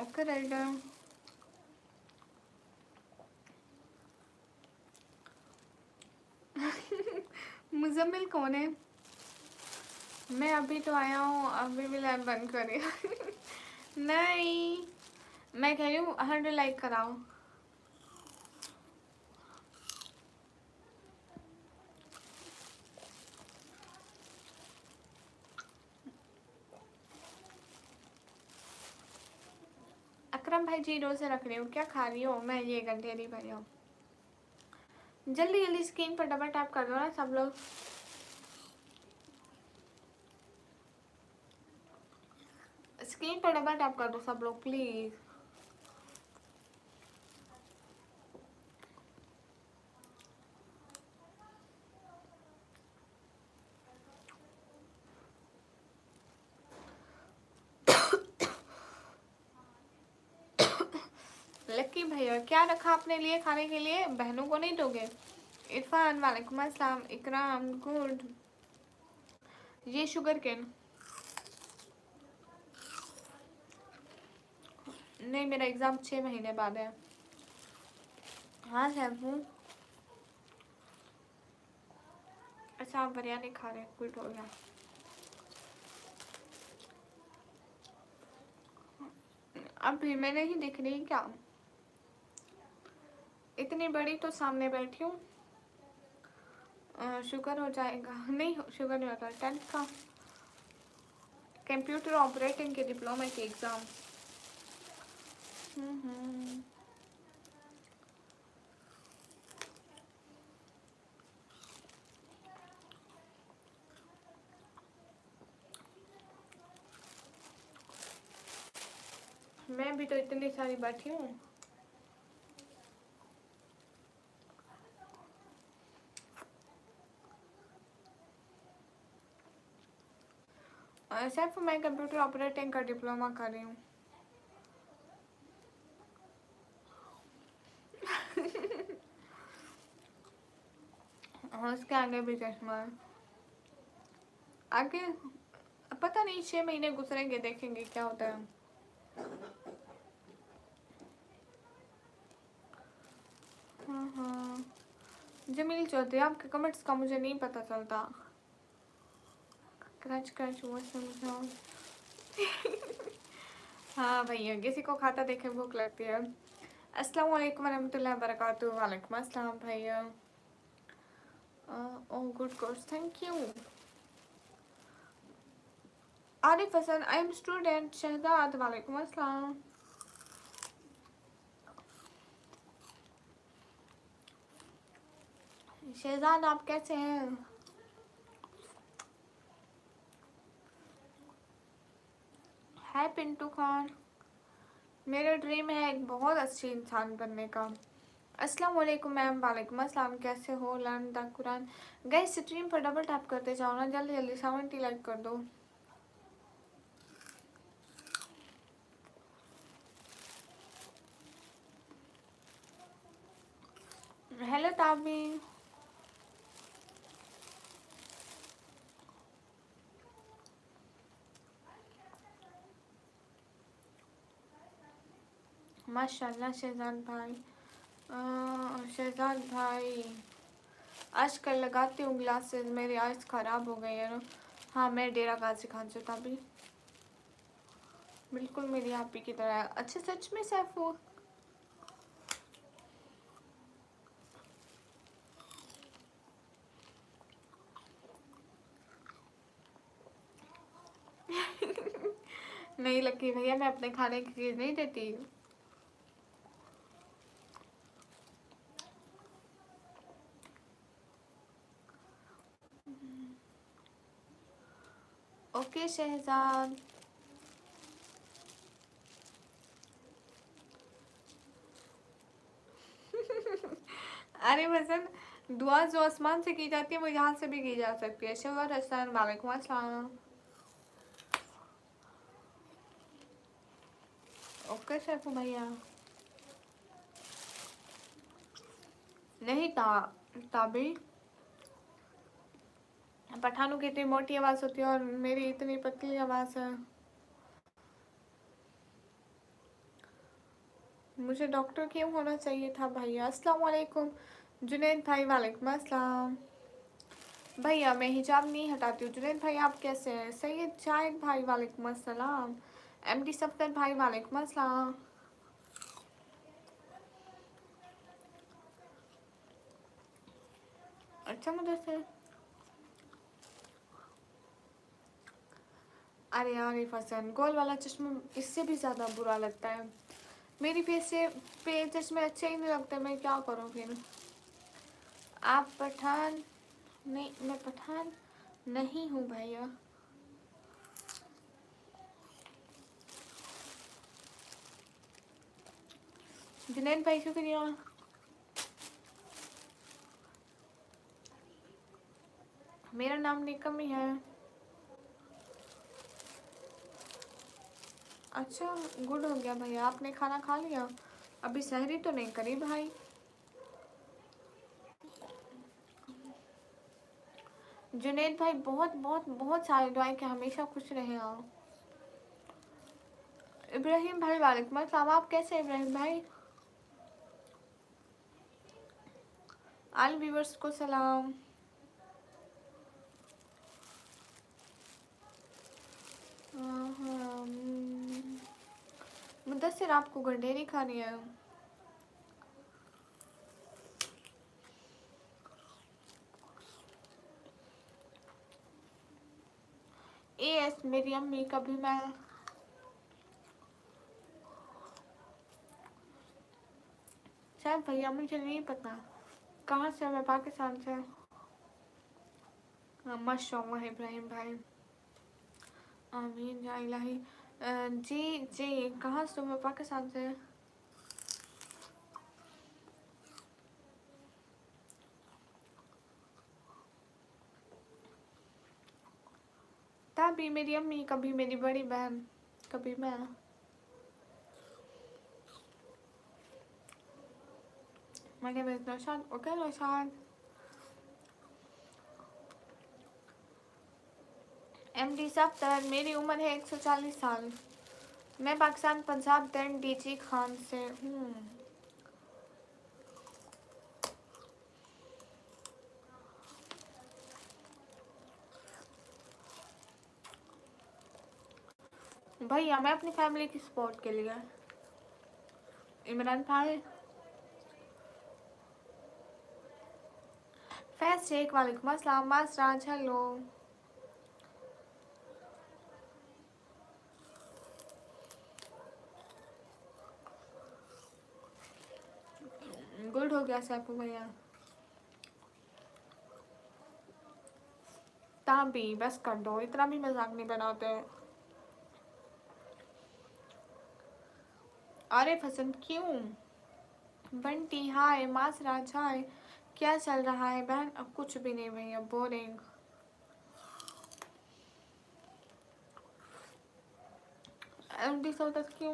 Okay rider. मुजम्मिल कौन है? मैं अभी तो आया हूँ, अभी भी लाइव बंद करी। नहीं मैं कह रही हूँ 100 लाइक कराओ। अकरम भाई जी रोजे रख रही हूँ, क्या खा रही हो? मैं ये गंडेरी भरी हूँ। जल्दी जल्दी स्क्रीन पर डबल टैप कर दो ना सब लोग। स्क्रीन पर डबल टैप कर दो सब लोग प्लीज। लक्की भैया क्या रखा अपने लिए खाने के लिए? बहनों को नहीं दोगे? इरफान वालेकुम अस्सलाम। इकराम गुड। ये शुगर केन नहीं, मेरा एग्जाम 6 महीने बाद है। हाँ शैम्पू। अच्छा आप बिरयानी खा रहे हैं, गुड हो गया। अभी मैं नहीं दिख रही क्या? इतनी बड़ी तो सामने बैठी हूँ। शुगर हो जाएगा? नहीं शुगर नहीं होता। 10th का कंप्यूटर ऑपरेटिंग के डिप्लोमा के एग्ज़ाम। मैं भी तो इतनी सारी बैठी हूँ। सिर्फ मैं कंप्यूटर ऑपरेटिंग का डिप्लोमा कर रही हूँ। हाँ उसके आगे भी चश्मा है। आगे पता नहीं, 6 महीने गुजरेंगे देखेंगे क्या होता है। हाँ हाँ जमील चौधरी, आपके कमेंट्स का मुझे नहीं पता चलता। क्रंच क्रंच वो समझाओ। हाँ भैया किसी को खाता देखे भूख लगती है। अस्सलाम वालेकुम रहमतुल्लाहि वबरकातुहू। वालेकुम अस्सलाम भैया। Oh good course, thank you. Arif Hasan, I am student. Shahzad वालेकुम अस्सलाम। शहजाद आप कैसे हैं? हाय पिंटू खान। मेरा ड्रीम है एक बहुत अच्छी इंसान बनने का, अस्सलाम वालेकुम मैम। वालेकुम अस्सलाम। कैसे हो? Learn the Quran. Guys stream पर डबल टैप करते जाओ ना, जल्दी जल्दी 70 लाइक कर दो। हेलो ताबी। माशाल्लाह शहजाद भाई। शहजाद भाई आजकल लगाती हूँ ग्लासेस, मेरी आइज खराब हो गई है ना। हाँ मैं डेरा गाजी खान से ताबी, बिल्कुल मेरी आप ही की तरह। अच्छा सच में सैफू? नहीं लकी भैया, मैं अपने खाने की चीज़ नहीं देती। ओके शहजाद। अरे वजन दुआ जो आसमान से की जाती है वो यहाँ से भी की जा सकती है। शहर हसन वालेकुम अस्सलाम। ओके शैफू भैया। नहीं ताबी, पठानों की इतनी मोटी आवाज़ होती है और मेरी इतनी पतली आवाज़ है। मुझे डॉक्टर क्यों होना चाहिए था भैया? अस्सलाम वालेकुम जुनैद भाई। वालेकुम अस्सलाम भैया। मैं हिजाब नहीं हटाती हूँ। जुनैद भाई आप कैसे हैं? सैयद जाहिद भाई वालेकुम अस्सलाम। एमडी सफ्तर भाई वालेकुम अस्सलाम। अच्छा मुझे से अरे यार ये फसन गोल वाला चश्मा इससे भी ज़्यादा बुरा लगता है। मेरी फेस से पे चश्मे अच्छे ही नहीं लगते, मैं क्या करूँ फिर? आप पठान? नहीं मैं पठान नहीं हूँ भैया। जुनैद भाई शुक्रिया। मेरा नाम निकम ही है। अच्छा गुड हो गया भैया, आपने खाना खा लिया? अभी सहरी तो नहीं करी भाई। जुनैद भाई बहुत बहुत बहुत सारे दुआएं कि हमेशा खुश रहे आप। इब्राहिम भाई वालेकुम अस्सलाम। आप कैसे इब्राहिम भाई? आल व्यूअर्स को सलाम। मुदस्सिर आपको गंडेरी खानी है? एस मेरी अम्मी कभी मैं शायद भैया मुझे नहीं पता कहाँ से, मैं पाकिस्तान से। माशाल्लाह इब्राहिम भाई। आमीन या इलाही। जी जी कहाँ से? मैं पाकिस्तान से। तभी मेरी अम्मी कभी मेरी बड़ी बहन कभी मैं। My name is Nashad। Okay Naushad. MD Safdar. मेरी उम्र है 140 साल। मैं पाकिस्तान पंजाब दैन डीजी खान से हूँ। भैया मैं अपनी फैमिली की सपोर्ट के लिए। इमरान भाई। फैज शेख वालेकुम अस्सलाम। मासराज हेलो। गुड हो गया सैफू भैया। ताबी बस कर दो, इतना भी मजाक नहीं बनाते। अरे फसन क्यों? बंटी हाय, मासराज हाय, क्या चल रहा है बहन? अब कुछ भी नहीं भैया, बोरिंग। एमडी तक क्यों?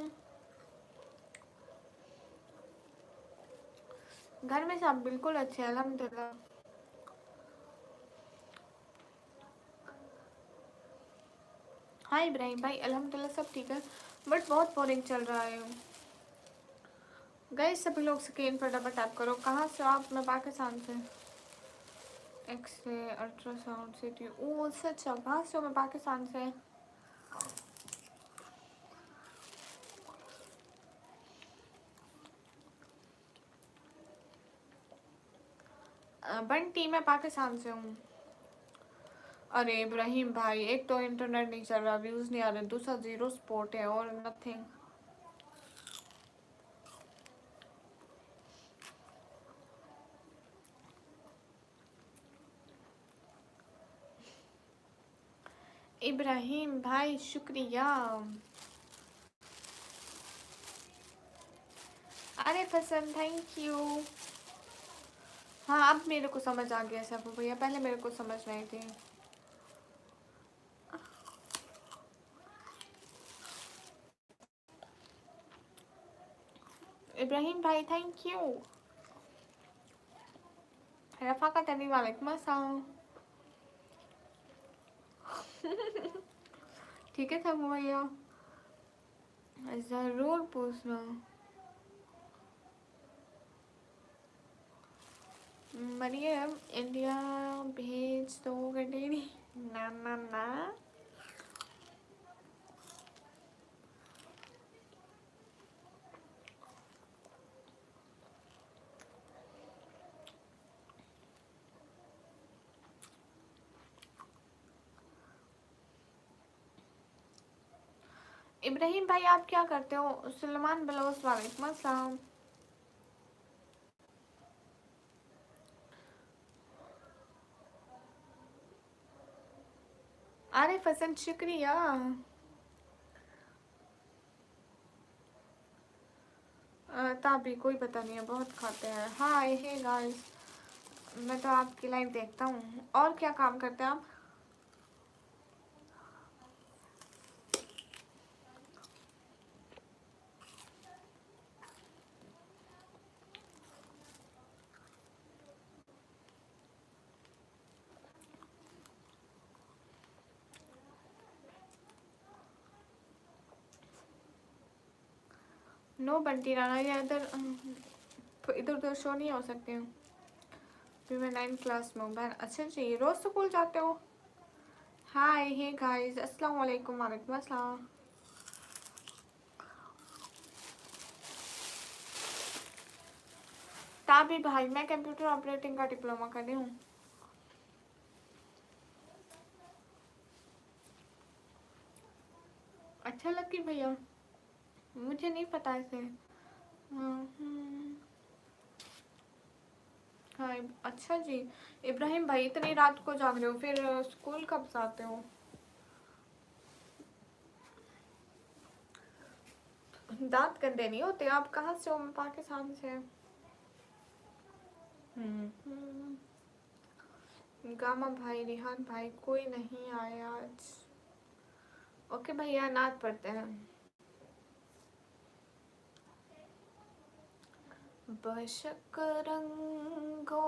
घर में सब बिल्कुल अच्छे हैं अल्हम्दुलिल्लाह। हाय इब्राहिम भाई, अल्हम्दुलिल्लाह सब ठीक है, बट बहुत बोरिंग चल रहा है। गाइस सभी लोग स्क्रीन पर डबल टैप करो। कहाँ से हो आप? मैं पाकिस्तान से। एक्सरे, अल्ट्रासाउंड, सीटी। ओ सच, कहाँ से हो? मैं पाकिस्तान से। बंटी मैं पाकिस्तान से हूँ। अरे इब्राहिम भाई, एक तो इंटरनेट नहीं चल रहा, व्यूज नहीं आ रहे, दूसरा जीरो सपोर्ट है और नथिंग। इब्राहिम भाई शुक्रिया। अरे फसन थैंक यू। हाँ अब मेरे को समझ आ गया सब भैया, पहले मेरे को समझ नहीं थी। इब्राहिम भाई थैंक यू। रफाकत अली वालेकुम अस्सलाम। ठीक है सब भैया, जरूर पूछना। मरियम इंडिया भेज दो गडेरी। ना ना ना। इब्राहिम भाई आप क्या करते हो? सुलेमान बलोच वालेकुम अस्सलाम। अरे फसन शुक्रिया। ताबी कोई पता नहीं है, बहुत खाते हैं। हाय हे गाइस, मैं तो आपकी लाइव देखता हूँ। और क्या काम करते हैं आप? नो बंटी राणा, या इधर इधर उधर शो नहीं हो सकते हो। फिर मैं 9th क्लास में हूँ बहन। अच्छा जी, रोज स्कूल जाते हो? हाय हे गाइस, अस्सलाम वालेकुम। वालेकुम अस्सलाम। ताबी भाई मैं कंप्यूटर ऑपरेटिंग का डिप्लोमा कर रही हूँ। अच्छा लकी भैया, मुझे नहीं पता ऐसे। हाँ अच्छा जी। इब्राहिम भाई इतनी रात को जाग रहे हो, फिर स्कूल कब जाते हो? दांत गंदे नहीं होते? आप कहाँ से हो? मैं पाकिस्तान से। गामा भाई, रिहान भाई, कोई नहीं आया आज। ओके भैया, नात पढ़ते हैं। बशक रंगो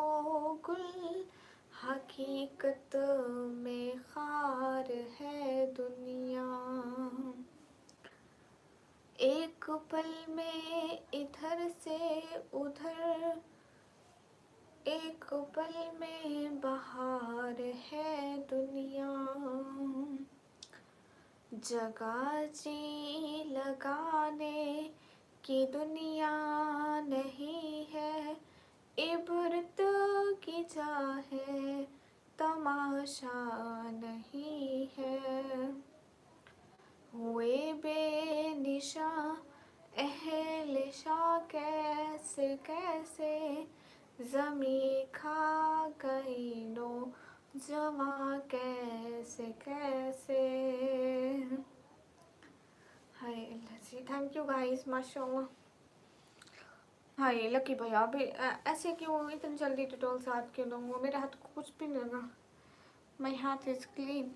गुल, हकीकत में खार है दुनिया। एक पल में इधर से उधर, एक पल में बहार है दुनिया। जगह जी लगाने की दुनिया नहीं है, इबरत की चाहे तमाशा नहीं है। हुए बेनिशा अहलिशा कैसे कैसे, ज़मी खा गई नो जवा कैसे कैसे। हाय अल्लाह जी, थैंक यू गाइस माशाल्लाह। हाँ ये लकी भैया अभी ऐसे क्यों इतनी जल्दी डिटॉल से हाथ क्यों दूंगा, मेरे हाथ को कुछ भी नहीं लगा, माई हाथ इज क्लीन।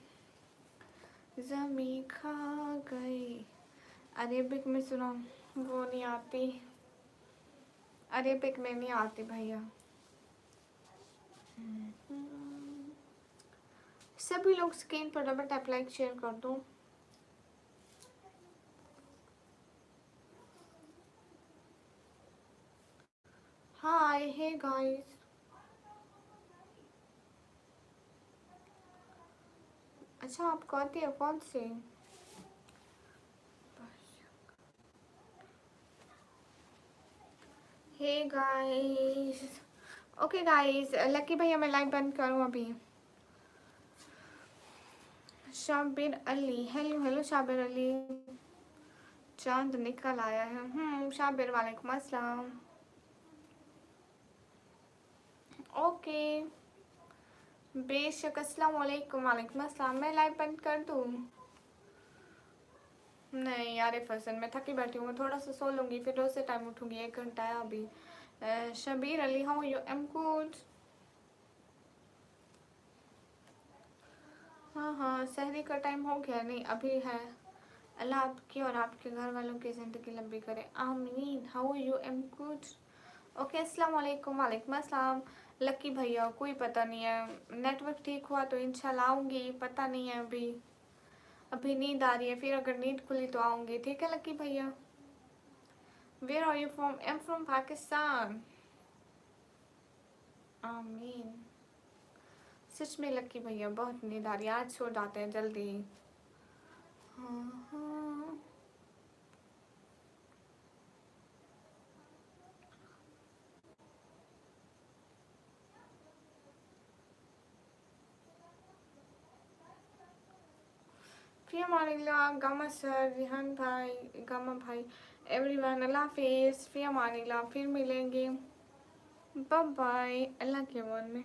ज़मीं खा गई। अरेबिक में सुनो, वो नहीं आती, अरेबिक में नहीं आती भैया। सभी लोग स्क्रीन पर डबल टैप लाइक शेयर कर दो। हाय हे गाइस, अच्छा आपको आती है कौन सी? Hey guys, okay guys, Lucky भैया मैं लाइव बंद करूँ अभी। शाबिर अली, हेलो हेलो शाबिर अली, चांद निकल आया है। शाबिर वालेकुम अस्सलाम। ओके बेशक, अस्सलाम वालेकुम। वालेकुम अस्सलाम। मैं लाइव बंद कर दूँ? नहीं यार फसन, मैं थकी बैठी हूँ, थोड़ा सा सो लूँगी फिर उसी टाइम उठूँगी, 1 घंटा है अभी। Shabbir Ali how you? Am good. हाँ हाँ सहरी का टाइम हो गया? नहीं अभी है। अल्लाह आपकी और आपके घर वालों की ज़िंदगी लंबी करे, आमीन। How you? Am good. Okay अस्सलाम वालेकुम। वालेकुम अस्सलाम। लकी भैया कोई पता नहीं है, नेटवर्क ठीक हुआ तो इंशाल्लाह आऊँगी, पता नहीं है अभी, अभी नींद आ रही है, फिर अगर नींद खुली तो आऊँगी, ठीक है लकी भैया। Where are you from? I am from Pakistan. आमीन। सच में लकी भैया बहुत नींद आ रही है, आज सो जाते हैं जल्दी। हाँ हाँ फिर हमारे गामा सर, रिहान भाई, गामा भाई, एवरीवन अल्लाह हाफिज़, फिर हमारे फिर मिलेंगे, बाय बाय, अल्लाह के अमान में।